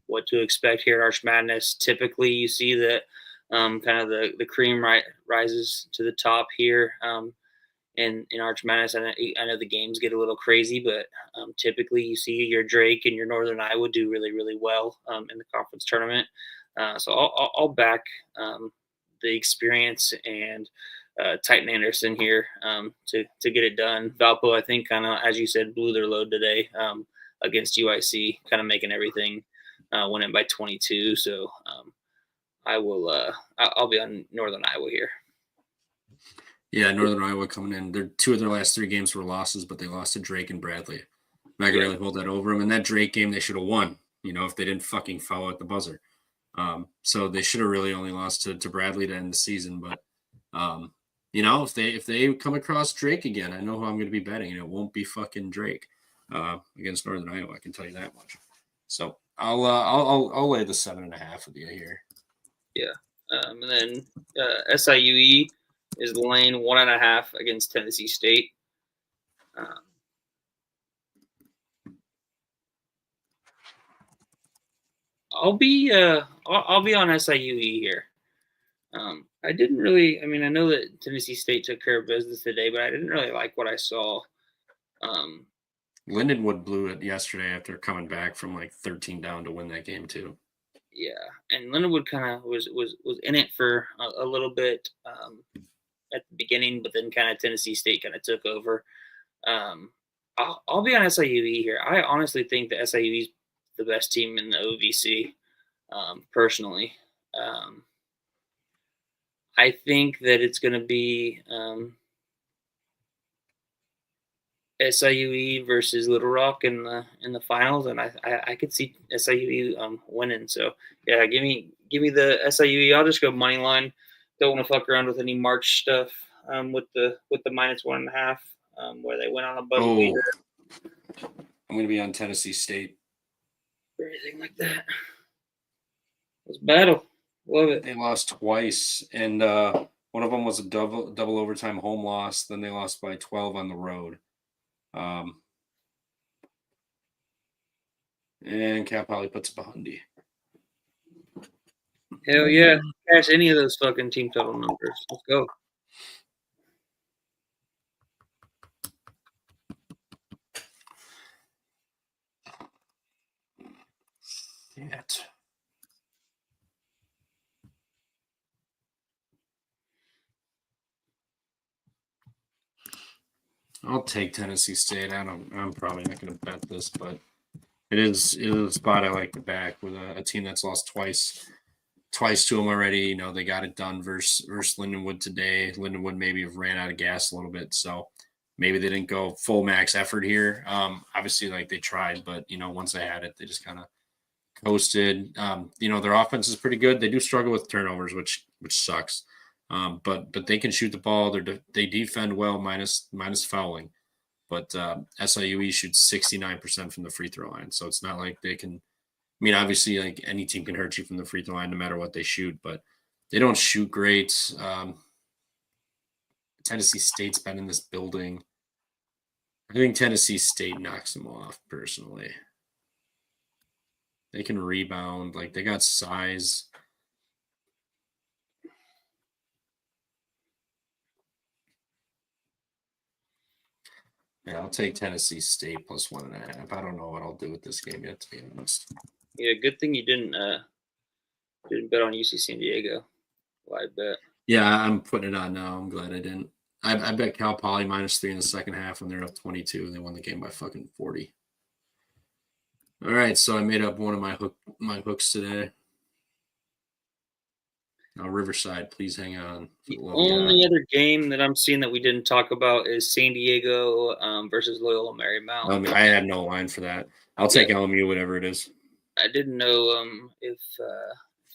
what to expect here at Arch Madness. Typically, you see that kind of the cream rises to the top here. In Arch Madness, I know the games get a little crazy, but typically you see your Drake and your Northern Iowa do really, really well in the conference tournament. So I'll back the experience and Titan Anderson here to get it done. Valpo, I think, kind of, as you said, blew their load today against UIC, kind of making everything winning by 22. So I'll be on Northern Iowa here. Yeah, Northern Iowa coming in. Two of their last 3 games were losses, but they lost to Drake and Bradley. I'm not going to really hold that over them. And that Drake game, they should have won, if they didn't fucking foul at the buzzer. So they should have really only lost to Bradley to end the season. But, if they come across Drake again, I know who I'm going to be betting. And it won't be fucking Drake against Northern Iowa. I can tell you that much. So I'll lay the 7.5 with you here. Yeah. And then SIUE is laying 1.5 against Tennessee State. I'll be on SIUE here. I didn't really. I mean, I know that Tennessee State took care of business today, but I didn't really like what I saw. Lindenwood blew it yesterday after coming back from like 13 down to win that game too. Yeah, and Lindenwood kind of was in it for a little bit at the beginning, but then kind of Tennessee State kind of took over. I'll be on SIUE here. I honestly think that SIUE is the best team in the OVC, personally. I think that it's going to be SIUE versus Little Rock in the finals, and I could see SIUE winning. So yeah, give me the SIUE. I'll just go money line. Don't want to fuck around with any March stuff with the -1.5 where they went on a buzzer beater. I'm going to be on Tennessee State. Or anything like that. It's battle. Love it. They lost twice, and one of them was a double overtime home loss. Then they lost by 12 on the road. And Cal Poly puts up 100. Hell yeah. Cash any of those fucking team total numbers. Let's go. Shit. I'll take Tennessee State. I'm probably not going to bet this, but it is a spot I like to back with a team that's lost twice to them already. They got it done versus Lindenwood today. Lindenwood maybe have ran out of gas a little bit, so maybe they didn't go full max effort here. Obviously, they tried, but once they had it, they just kind of coasted. Their offense is pretty good. They do struggle with turnovers, which sucks. But they can shoot the ball. They defend well, minus fouling. But SIUE shoots 69% from the free throw line, so it's not like they can mean, obviously, like any team can hurt you from the free throw line no matter what they shoot, but they don't shoot great. Tennessee State's been in this building. I think Tennessee State knocks them off, personally. They can rebound. Like, they got size. Yeah, I'll take Tennessee State plus 1.5. I don't know what I'll do with this game yet, to be honest. Yeah, good thing you didn't bet on UC San Diego. Live bet. Yeah, I'm putting it on now. I'm glad I didn't. I bet Cal Poly -3 in the second half when they're up 22 and they won the game by fucking 40. All right, so I made up one of my hooks today. Now, Riverside, please hang on. The only other game that I'm seeing that we didn't talk about is San Diego versus Loyola Marymount. I had no line for that. I'll take LMU, whatever it is. I didn't know if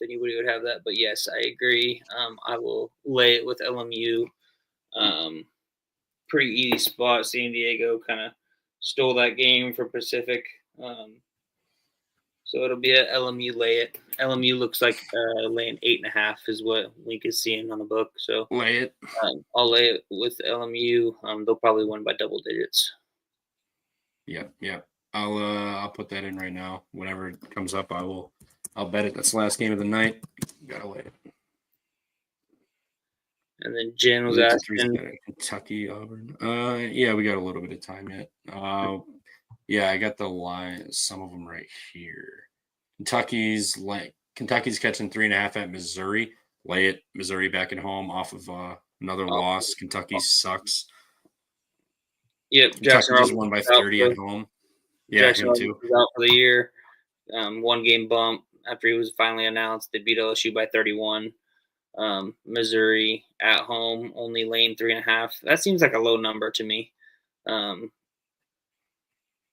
anybody would have that, but yes, I agree. I will lay it with LMU. Pretty easy spot. San Diego kind of stole that game for Pacific. So it'll be a LMU lay it. LMU looks like laying 8.5 is what Link is seeing on the book. So lay it. I'll lay it with LMU. They'll probably win by double digits. Yeah. I'll put that in right now. Whenever it comes up, I'll bet it. That's the last game of the night. Gotta lay it. And then Jen was asking Kentucky, Auburn. Yeah, we got a little bit of time yet. Yeah, I got the line. Some of them right here. Kentucky's catching 3.5 at Missouri. Lay it. Missouri back at home off of another loss. Kentucky sucks. Yep, Kentucky just won by 30 at home. Yeah, Jackson him too. Was out for the year. 1 game bump after he was finally announced. They beat LSU by 31. Missouri at home only laying 3.5. That seems like a low number to me.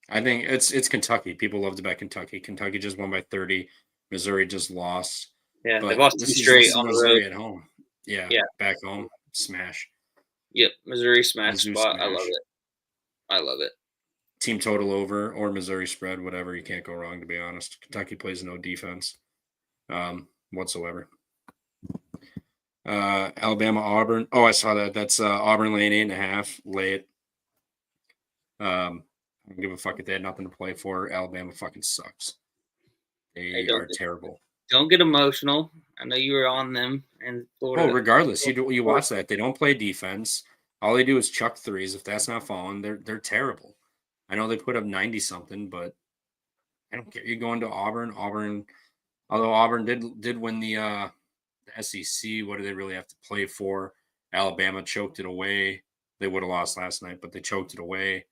I think it's Kentucky. People love to bet Kentucky. Kentucky just won by 30. Missouri just lost. Yeah, they lost 2 straight on the road. At home. Yeah, back home, smash. Yep, Missouri smash Mizzou spot. Smash. I love it. Team total over or Missouri spread, whatever. You can't go wrong, to be honest. Kentucky plays no defense whatsoever. Alabama, Auburn. Oh, I saw that. That's Auburn laying 8.5. Lay it. I don't give a fuck if they had nothing to play for. Alabama fucking sucks. They are terrible. Don't get emotional. I know you were on them and Florida. Oh, regardless, you watch that. They don't play defense. All they do is chuck threes. If that's not falling, they're terrible. I know they put up 90 something, but I don't care. You're going to Auburn. Although Auburn did win the SEC, what do they really have to play for? Alabama choked it away. They would have lost last night, but they choked it away.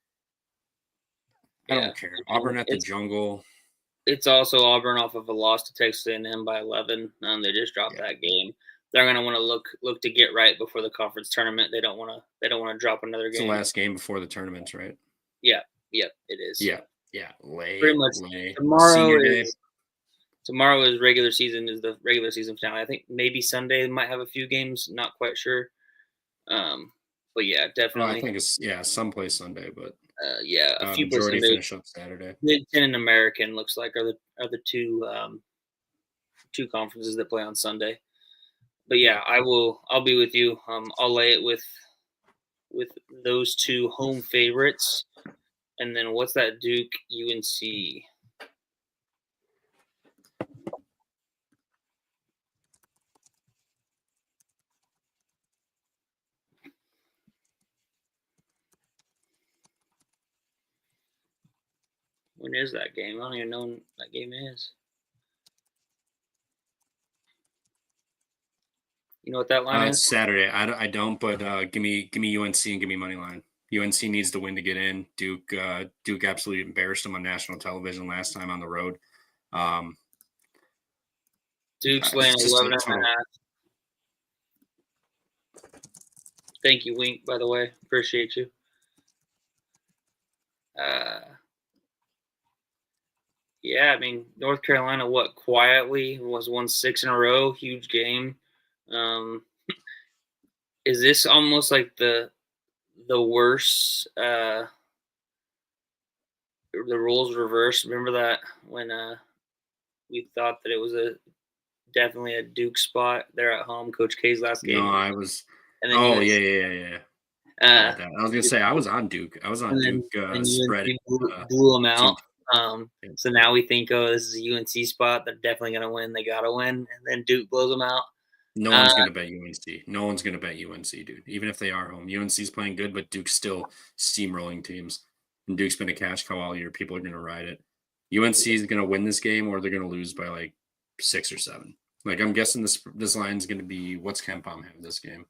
I don't care. Auburn at the jungle. It's also Auburn off of a loss to Texas A&M by 11. They just dropped that game. They're going to want to look to get right before the conference tournament. They don't want to drop another game. It's the last game before the tournament, right? Yeah, it is. Yeah. Pretty much. Tomorrow is the regular season finale. I think maybe Sunday might have a few games. Not quite sure. But yeah, definitely. I think it's someplace Sunday, but a few places. Majority finish up Saturday. Mid-10 and American looks like are the two conferences that play on Sunday. But yeah, I'll be with you. I'll lay it with those two home favorites, and then what's that Duke UNC? When is that game? I don't even know when that game is. You know what that line is? It's Saturday. I don't, but give me UNC and give me money line. UNC needs to win to get in. Duke absolutely embarrassed them on national television last time on the road. Duke's laying 11.5. Thank you, Wink, by the way. Appreciate you. Yeah, I mean, North Carolina, quietly won 6 in a row. Huge game. Is this almost like the worst? The rules reversed. Remember that when we thought that it was definitely a Duke spot. They're at home. Coach K's last game. No, I was. And then Oh, UNC, yeah. Uh, I was gonna say I was on Duke. I was on Duke and spread. UNC blew them out. Yeah. So now we think, oh, this is a UNC spot. They're definitely going to win. They got to win. And then Duke blows them out. No one's gonna bet UNC. No one's gonna bet UNC, dude. Even if they are home, UNC's playing good, but Duke's still steamrolling teams. And Duke's been a cash cow all year. People are gonna ride it. UNC is gonna win this game, or they're gonna lose by like 6 or 7. Like I'm guessing this line's gonna be what's KenPom have this game.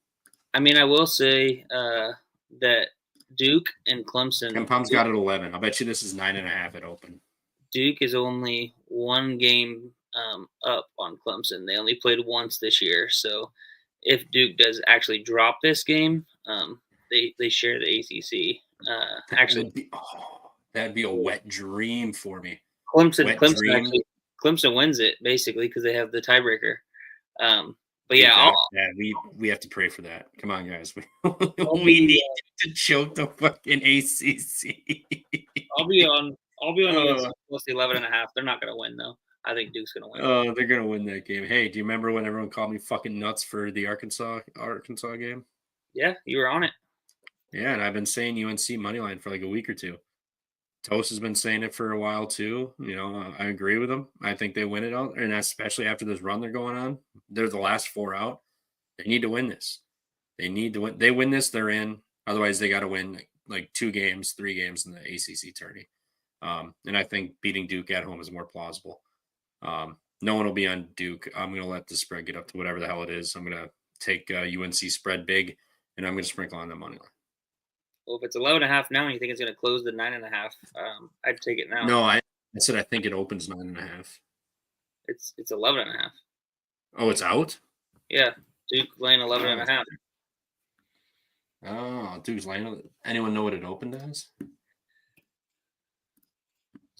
I mean, I will say that Duke and Clemson. KenPom's got it 11. I'll bet you this is 9.5 at open. Duke is only one game up on Clemson. They only played once this year. So if Duke does actually drop this game, they share the ACC. That'd be a wet dream for me. Clemson wins it basically because they have the tiebreaker. But yeah, we have to pray for that. Come on, guys. We need to choke the fucking ACC. I'll be on plus 11.5. They're not gonna win though. I think Duke's gonna win. Oh, they're gonna win that game. Hey, do you remember when everyone called me fucking nuts for the Arkansas game? Yeah, you were on it. Yeah, and I've been saying UNC moneyline for like a week or two. Toast has been saying it for a while too. You know, I agree with them. I think they win it out, and especially after this run they're going on. They're the last 4 out. They need to win this. They need to win. They win this, they're in. Otherwise, they got to win like 2 games, 3 games in the ACC tourney. And I think beating Duke at home is more plausible. No one will be on Duke. I'm going to let the spread get up to whatever the hell it is. I'm going to take UNC spread big, and I'm going to sprinkle on the money line. Well, if it's 11.5 now, and you think it's going to close to 9.5, I'd take it now. No, I said I think it opens 9.5. It's 11.5. Oh, it's out? Yeah, Duke laying 11.5. Oh, Duke's laying. Anyone know what it opened as?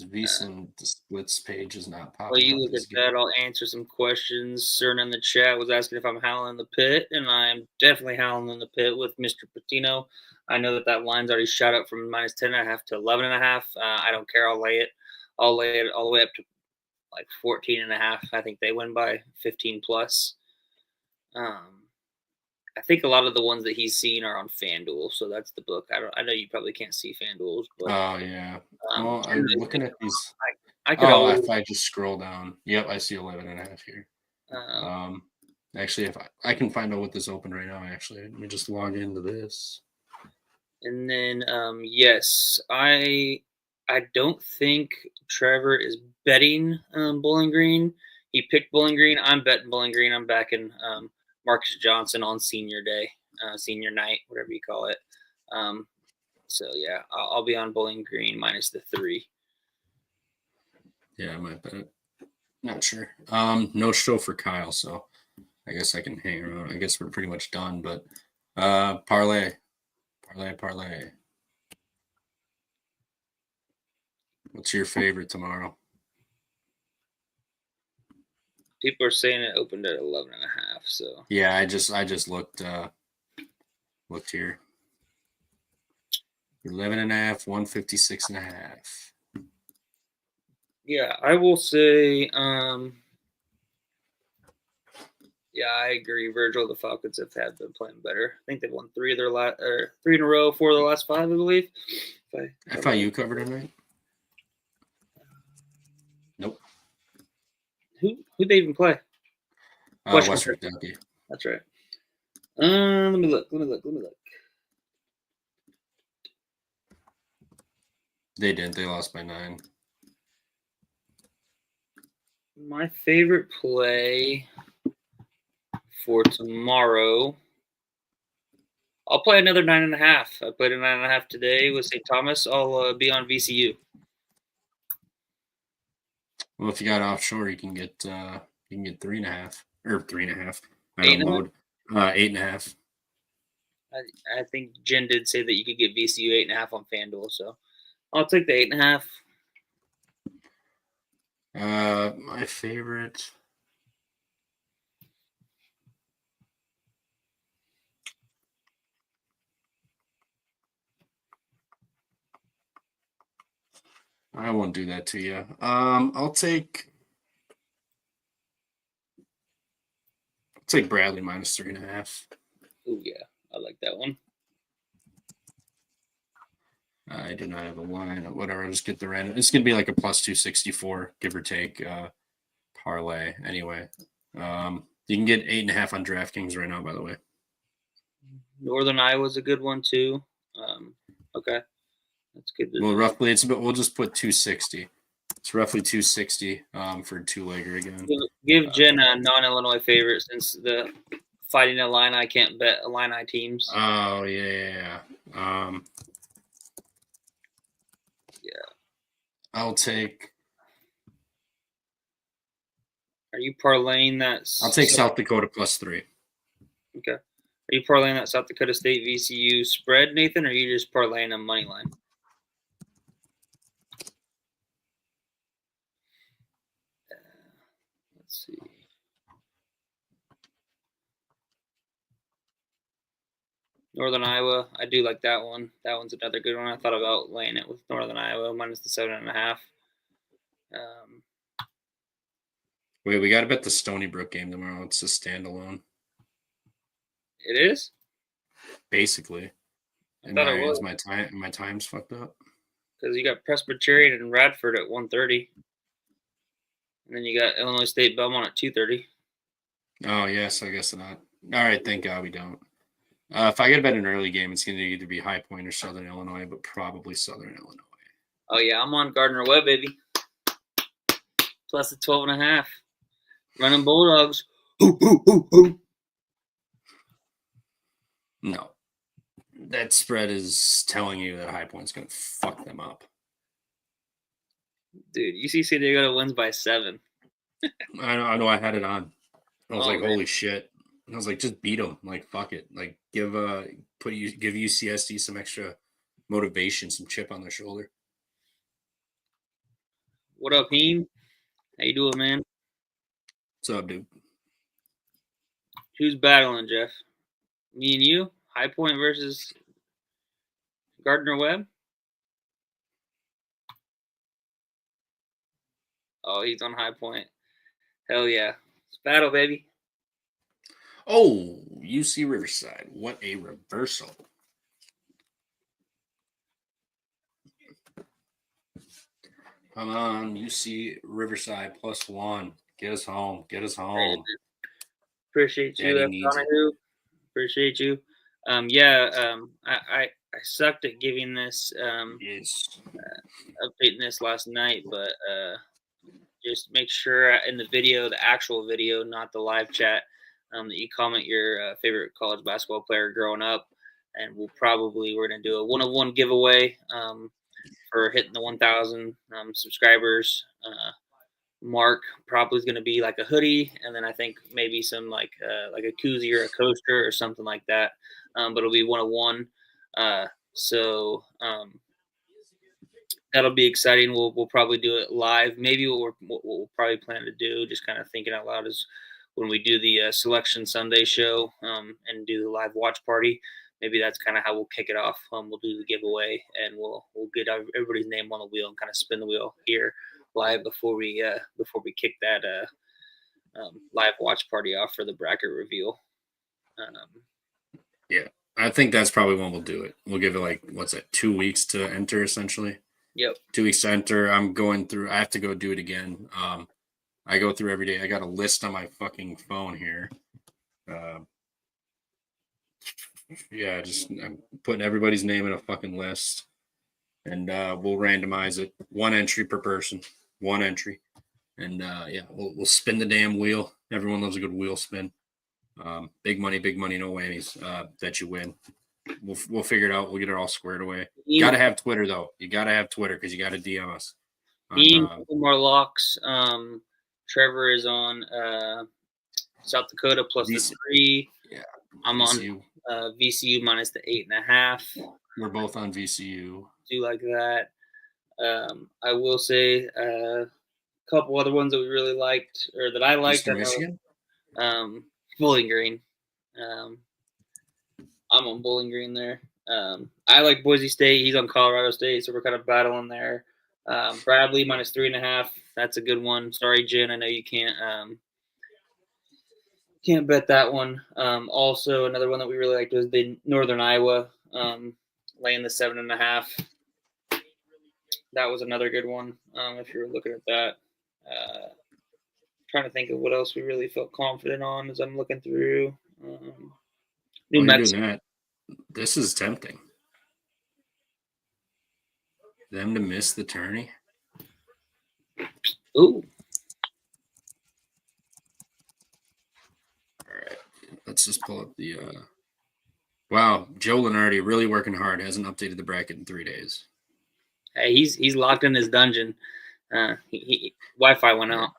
VSiN the splits page is not popping. Well, you look at that. I'll answer some questions. Cern in the chat was asking if I'm howling in the pit, and I'm definitely howling in the pit with Mr. Patino. I know that line's already shot up from minus 10.5 to 11.5. I don't care. I'll lay it. I'll lay it all the way up to like 14.5. I think they win by 15 plus. I think a lot of the ones that he's seen are on FanDuel, so that's the book. I know you probably can't see FanDuel's, but oh yeah. Well, I'm looking at these. If I just scroll down, yep, I see 11.5 here. Actually, if I can find out what this opened right now, actually, let me just log into this. And then yes, I don't think Trevor is betting Bowling Green. He picked Bowling Green. I'm betting Bowling Green. I'm backing Marcus Johnson on senior day, senior night, whatever you call it. So yeah, I'll be on Bowling Green minus the 3. Yeah, I might bet it. Not sure. No show for Kyle, so I guess I can hang around. I guess we're pretty much done, but parlay. What's your favorite tomorrow? People are saying it opened at 11.5. So yeah, I just looked here. 11.5, 156.5. Yeah, I will say. Yeah, I agree. Virgil, the Falcons have been playing better. I think they've won 3 in a row, 4 of the last 5, I believe. FIU covered tonight. Nope. Who'd they even play? West Kentucky. That's right. Let me look. They didn't. They lost by 9. My favorite play for tomorrow, I'll play another 9.5. I played a 9.5 today with St. Thomas. I'll be on VCU. Well, if you got offshore, you can get 3.5 or 3.5. I don't load 8.5. I think Jen did say that you could get VCU 8.5 on FanDuel, so I'll take the 8.5. My favorite. I won't do that to you. I'll take take Bradley minus 3.5. Oh yeah, I like that one. I do not have a line. Whatever. I'll just get the random. It's gonna be like a plus 264, give or take. Parlay anyway. You can get 8.5 on DraftKings right now. By the way. Northern Iowa's a good one too. Okay, that's good. Well, roughly we'll just put 260. It's roughly 260 for two-legger again. Give Jen a non-Illinois favorite since the Fighting Illini can't bet Illini teams. Oh yeah. I'll take. Are you parlaying that? I'll take South Dakota plus 3. Okay. Are you parlaying that South Dakota State VCU spread, Nathan, or are you just parlaying a money line? Let's see. Northern Iowa, I do like that one. That one's another good one. I thought about laying it with Northern Iowa minus the 7.5. Wait, we got to bet the Stony Brook game tomorrow. It's a standalone. It is? Basically. I thought it was. My time's fucked up. Because you got Presbyterian and Radford at 1:30. And then you got Illinois State Belmont at 2:30. Oh, yes, I guess not. All right, thank God we don't. If I get to bet an early game, it's going to either be High Point or Southern Illinois, but probably Southern Illinois. Oh, yeah, I'm on Gardner-Webb, baby. Plus the 12.5. Running Bulldogs. No. That spread is telling you that High Point's going to fuck them up. Dude, UC San Diego wins by 7. I know I had it on. I was like, man. holy shit. I was like, just beat them. Like, fuck it. Like, give UCSD some extra motivation, some chip on their shoulder. What up, Heem? How you doing, man? What's up, dude? Who's battling, Jeff? Me and you? High Point versus Gardner-Webb? Oh, he's on High Point. Hell yeah. It's battle, baby. Oh, UC Riverside. What a reversal. Come on, UC Riverside plus 1. Get us home. Get us home. Appreciate you, Donahue. Appreciate you. I sucked at giving this updating this last night, but just make sure in the video, the actual video, not the live chat, that you comment your favorite college basketball player growing up, and we're gonna do a 1-of-1 giveaway for hitting the 1,000 subscribers. Mark probably is going to be like a hoodie, and then I think maybe some like a koozie or a coaster or something like that. But it'll be 1-of-1. So that'll be exciting. We'll probably do it live. Maybe what we'll probably plan to do, just kind of thinking out loud, is when we do the Selection Sunday show and do the live watch party. Maybe that's kind of how we'll kick it off. We'll do the giveaway, and we'll get everybody's name on the wheel and kind of spin the wheel here live before we kick that live watch party off for the bracket reveal. Yeah, I think that's probably when we'll do it. We'll give it 2 weeks to enter, essentially. Yep. 2 weeks to enter. I'm going through. I have to go do it again. I go through every day. I got a list on my fucking phone here. Yeah, I'm putting everybody's name in a fucking list, and we'll randomize it. 1 entry per person. 1 entry, and we'll spin the damn wheel. Everyone loves a good wheel spin. Big money, no whammies. That you win. We'll figure it out. We'll get it all squared away. You gotta have Twitter though. You gotta have Twitter because you gotta DM us. More locks. Trevor is on South Dakota plus the 3. Yeah, I'm VCU. On VCU minus the 8.5. We're both on VCU. Do like that. I will say a couple other ones that we really liked, or that I liked. Eastern Michigan? Bowling Green. I'm on Bowling Green there. I like Boise State. He's on Colorado State, so we're kind of battling there. Bradley minus 3.5. That's a good one. Sorry, Jen. I know you can't Can't bet that one. Also, another one that we really liked was the Northern Iowa laying the 7.5. That was another good one. If you're looking at that, trying to think of what else we really felt confident on as I'm looking through. New While you're Mexico. doing that, this is tempting. Them to miss the tourney. Ooh, All right, let's just pull up the. Wow, Joe Lenardi really working hard. Hasn't updated the bracket in 3 days. hey, he's locked in his dungeon. Wi-Fi went out.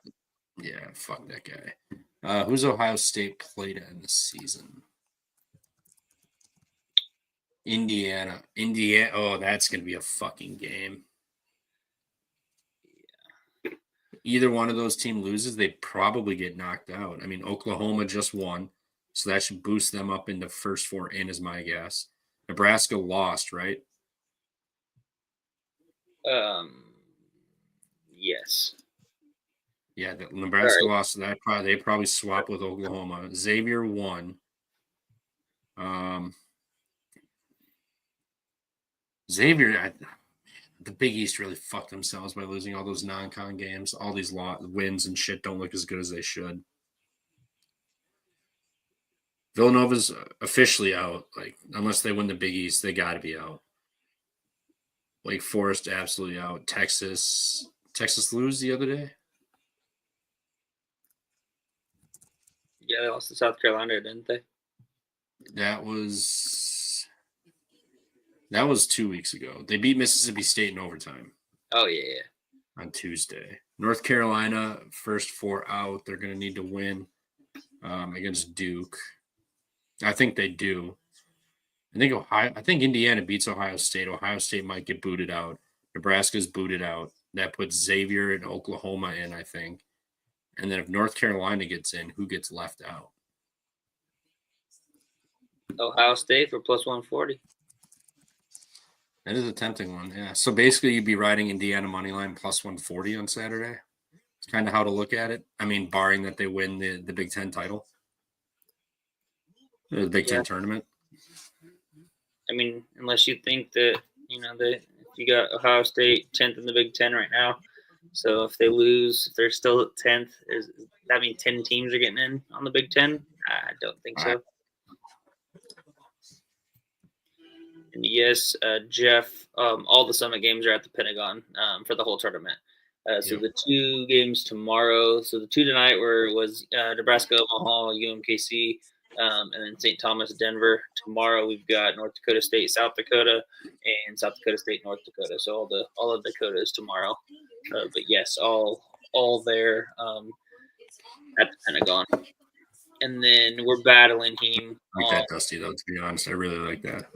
Yeah, fuck that guy. Who's Ohio State played in this season? Indiana. Oh, that's gonna be a fucking game. Either one of those teams loses, they probably get knocked out. I mean, Oklahoma just won, so that should boost them up into first 4 in, is my guess. Nebraska lost, right? Yes. Yeah, Nebraska All right. lost. So that they probably swap with Oklahoma. Xavier won. Xavier, the Big East really fucked themselves by losing all those non-con games. All these wins and shit don't look as good as they should. Villanova's officially out. Like, unless they win the Big East, they got to be out. Wake Forest absolutely out. Texas lose the other day. Yeah, they lost to South Carolina, didn't they? That was 2 weeks ago. They beat Mississippi State in overtime. Oh yeah. On Tuesday. North Carolina, first 4 out. They're going to need to win against Duke. I think they do. I think Indiana beats Ohio State. Ohio State might get booted out. Nebraska's booted out. That puts Xavier and Oklahoma in, I think. And then if North Carolina gets in, who gets left out? Ohio State for plus 140. That is a tempting one, yeah. So basically, you'd be riding Indiana money line plus 140 on Saturday. It's kind of how to look at it. I mean, barring that they win the Big Ten title, the Big Ten tournament. I mean, unless you think that that you got Ohio State 10th in the Big Ten right now. So if they lose, if they're still at 10th, does that mean 10 teams are getting in on the Big Ten? I don't think so. And yes, Jeff, all the Summit games are at the Pentagon for the whole tournament. So the 2 games tomorrow. So the 2 tonight was Nebraska, Omaha, UMKC, and then St. Thomas, Denver. Tomorrow we've got North Dakota State, South Dakota, and South Dakota State, North Dakota. So all of Dakota is tomorrow. But yes, all there at the Pentagon. And then we're battling him. I like that, Dusty, though, to be honest. I really like that.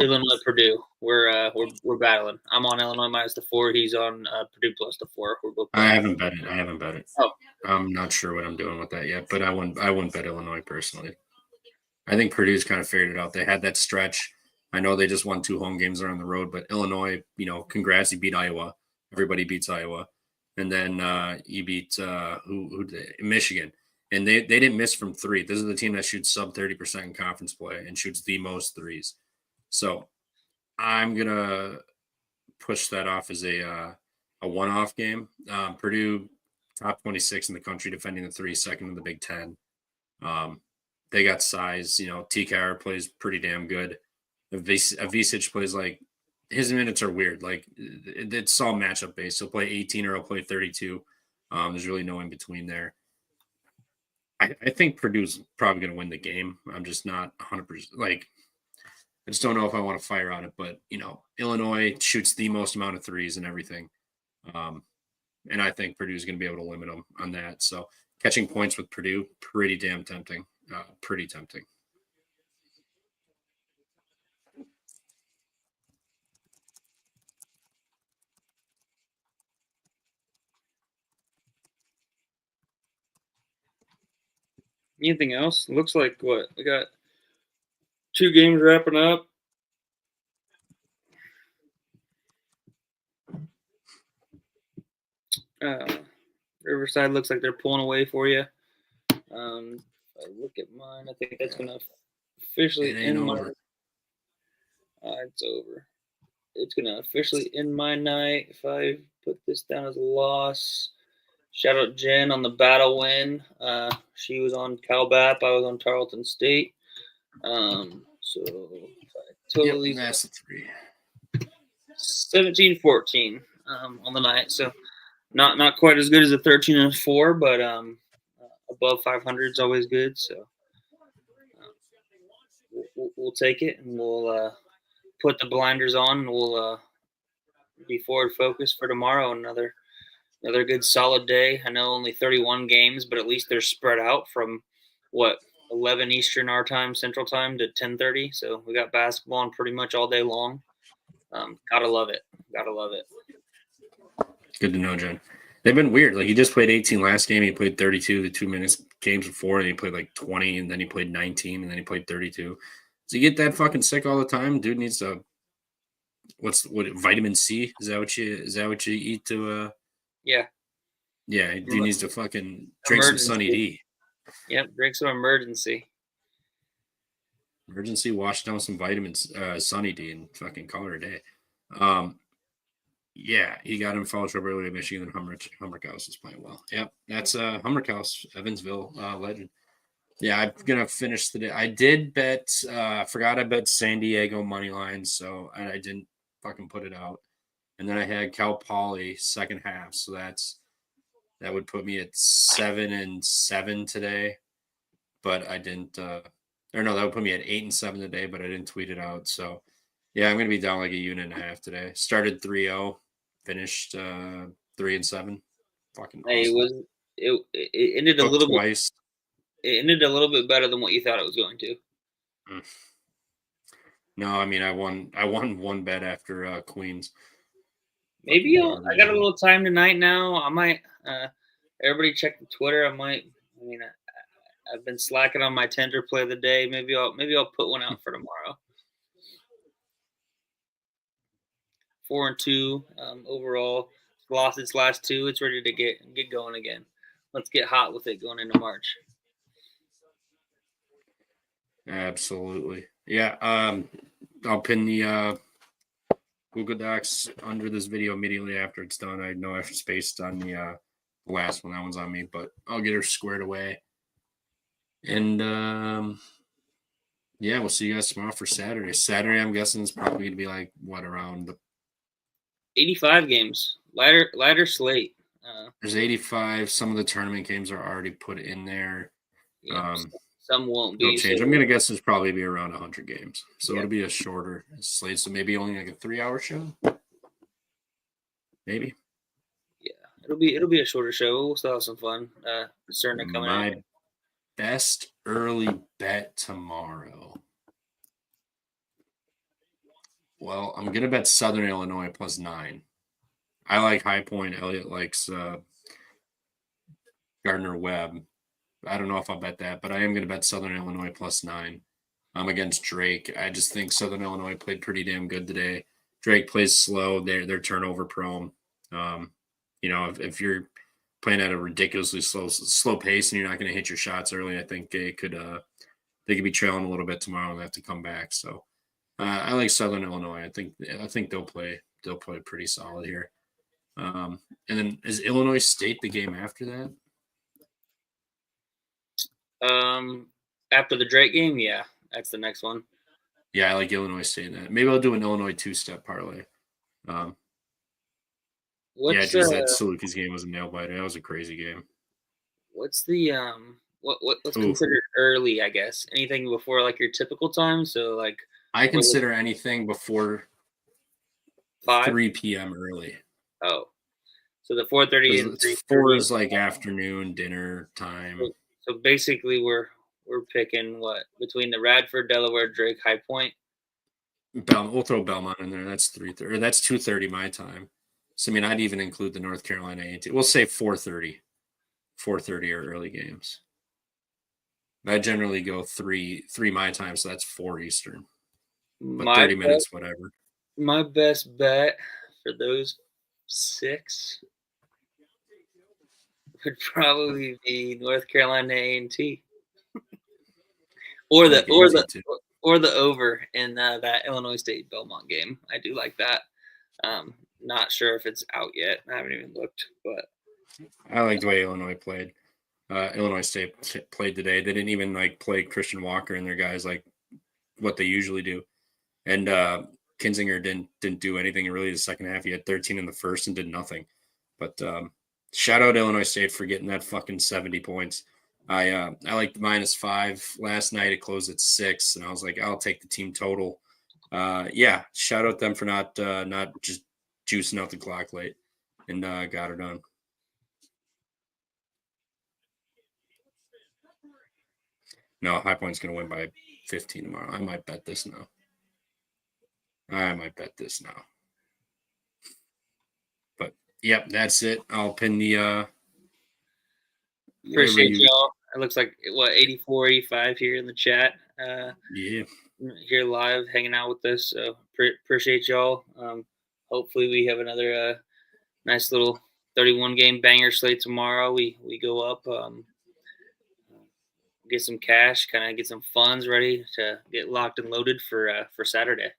Illinois, Purdue. We're battling. I'm on Illinois minus the 4. He's on Purdue plus the 4. We're both. I haven't bet it. Oh. I'm not sure what I'm doing with that yet, but I wouldn't bet Illinois personally. I think Purdue's kind of figured it out. They had that stretch. I know they just won 2 home games on the road, but Illinois, congrats, you beat Iowa. Everybody beats Iowa, and then you beat Michigan, and they didn't miss from 3. This is the team that shoots sub 30% in conference play and shoots the most threes. So I'm gonna push that off as a one-off game. Purdue, top 26 in the country, defending the 3, second in the Big Ten. They got size. TKR plays pretty damn good. Avicic plays like his minutes are weird. Like it's all matchup based. He'll play 18 or he'll play 32. There's really no in between there. I think Purdue's probably going to win the game. I'm just not 100%. I just don't know if I want to fire on it, but Illinois shoots the most amount of threes and everything. And I think Purdue's going to be able to limit them on that. So catching points with Purdue, pretty damn tempting. Pretty tempting. Anything else? Looks like what we got 2 games wrapping up. Riverside looks like they're pulling away for you. If I look at mine, I think that's gonna officially It ain't end my. over. It's over. It's gonna officially end my night if I put this down as a loss. Shout out Jen on the battle win. She was on Cal Bap. I was on Tarleton State. So if I totally Yep, that's the 3. 17-14 on the night. So not quite as good as a 13-4, but above 500 is always good. So we'll take it, and we'll put the blinders on, and we'll be forward focused for tomorrow. Another good solid day. I know only 31 games, but at least they're spread out from 11 Eastern our time, Central time to 10:30. So we got basketball on pretty much all day long. Gotta love it. Good to know, Jen. They've been weird. Like, he just played 18 last game. He played 32 the 2 minutes games before, and he played like 20, and then he played 19, and then he played 32. Does he get that fucking sick all the time? Dude needs to. What vitamin C? Is that what you eat to? Yeah. Yeah, dude needs to fucking drink some Sunny D. Yep, drink some emergency. Emergency, wash down some vitamins, Sunny D, and fucking call it a day. Yeah, he got in foul trouble earlier. Michigan and Hummerkaus is playing well. Yep, that's Hummerkaus, Evansville legend. Yeah, I'm gonna finish the day. I did bet. Forgot I bet San Diego money line, so I didn't fucking put it out. And then I had Cal Poly second half, so that would put me at 7-7 today. But I didn't. That would put me at 8-7 today, but I didn't tweet it out. So yeah, I'm gonna be down like a unit and a half today. Started 3-0, finished 3-7. Fucking awesome. It ended a little bit. It ended a little bit better than what you thought it was going to. No, I mean I won one bet after Queens. Maybe I got a little time tonight now. I might. Everybody check the Twitter. I've been slacking on my tender play of the day. Maybe I'll put one out for tomorrow. 4-2 overall. Lost its last 2. It's ready to get going again. Let's get hot with it going into March. Absolutely. Yeah. I'll pin the Google Docs under this video immediately after it's done. I know I've spaced on the last one. That one's on me, but I'll get her squared away. And yeah, we'll see you guys tomorrow for Saturday. Saturday, I'm guessing is probably going to be like around the 85 games, lighter slate. There's 85. Some of the tournament games are already put in there. Yeah, some won't be. Change. I'm gonna guess there's probably be around 100 games, so it'll be a shorter slate. So maybe only like a 3-hour show. Maybe. Yeah, it'll be a shorter show. We'll still have some fun. Starting to come in. My best early bet tomorrow. Well, I'm gonna bet Southern Illinois +9. I like High Point. Elliot likes Gardner Webb. I don't know if I'll bet that, but I am going to bet Southern Illinois +9. I'm against Drake. I just think Southern Illinois played pretty damn good today. Drake plays slow. They're turnover prone. If you're playing at a ridiculously slow pace and you're not going to hit your shots early, I think they could be trailing a little bit tomorrow and have to come back. So I like Southern Illinois. I think they'll play pretty solid here. And then is Illinois State the game after that? After the Drake game, yeah, that's the next one. Yeah, I like Illinois State in that. Maybe I'll do an Illinois 2-step parlay. That Salukis game was a nail biter. That was a crazy game. What's the what's considered early? I guess anything before like your typical time. So like I consider anything before 3 p.m. early. Oh, so the 4:30 and 4 is like afternoon dinner time. So basically, we're picking what between the Radford, Delaware, Drake, High Point. We'll throw Belmont in there. That's 3:30. That's 2:30 my time. So I mean, I'd even include the North Carolina A&T. We'll say 4:30. 4:30 are early games. I generally go 3 my time, so that's 4 Eastern. But 30 minutes, whatever. My best bet for those 6 would probably be North Carolina A&T. Or I the like or AZ the too. or the over in that Illinois State Belmont game. I do like that. Not sure if it's out yet. I haven't even looked, but I like the way Illinois played. Illinois State played today. They didn't even like play Christian Walker and their guys like what they usually do. And Kinzinger didn't do anything really the second half. He had 13 in the first and did nothing. But shout out Illinois State for getting that fucking 70 points. I liked the -5 last night. It closed at 6, and I was like, I'll take the team total. Yeah, shout out them for not just juicing out the clock late and got her done. No, High Point's going to win by 15 tomorrow. I might bet this now. But, yep, that's it. I'll pin the appreciate y'all. It looks like 84, 85 here in the chat. Yeah. Here live, hanging out with us. So appreciate y'all. Hopefully we have another nice little 31 game banger slate tomorrow. We go up, get some cash, kind of get some funds ready to get locked and loaded for Saturday.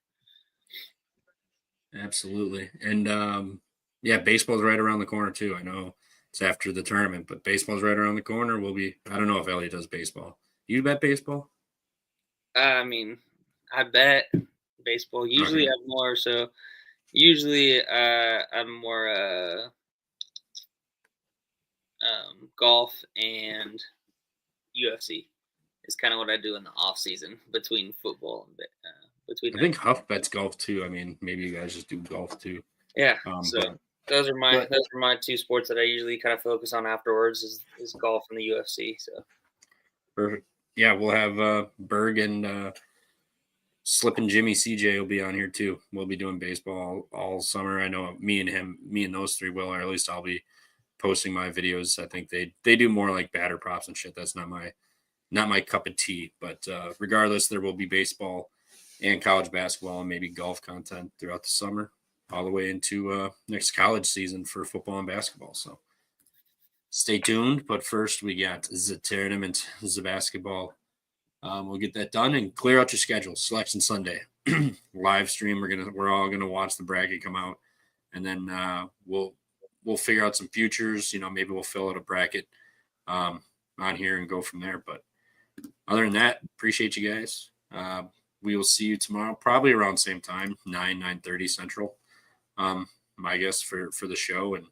Absolutely. And yeah, baseball's right around the corner too. I know it's after the tournament, but baseball's right around the corner. I don't know if Elliot does baseball. You bet baseball? I mean, I bet baseball. Usually Okay. I'm more so. Usually I'm more golf and UFC is kind of what I do in the off season between football and between. I think Huff bets golf too. I mean, maybe you guys just do golf too. Yeah. So those are my two sports that I usually kind of focus on afterwards is golf and the UFC. So perfect. Yeah, we'll have Berg and Slippin' Jimmy CJ will be on here too. We'll be doing baseball all summer. I know me and those three will, or at least I'll be posting my videos. I think they do more like batter props and shit. That's not my cup of tea. But regardless, there will be baseball and college basketball and maybe golf content throughout the summer, all the way into next college season for football and basketball. So stay tuned. But first, we got the tournament, the basketball. We'll get that done and clear out your schedule. Selection Sunday, live stream. We're all gonna watch the bracket come out, and then we'll figure out some futures. Maybe we'll fill out a bracket on here and go from there. But other than that, appreciate you guys. We will see you tomorrow, probably around same time, 9:30 Central. My guess for the show, and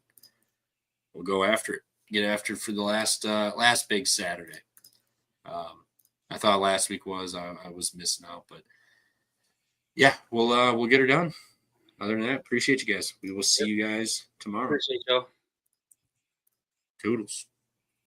we'll go after it. Get after it for the last big Saturday. I thought last week I was missing out, but yeah, we'll get her done. Other than that, appreciate you guys. We will see you guys tomorrow. appreciate y'all. Toodles.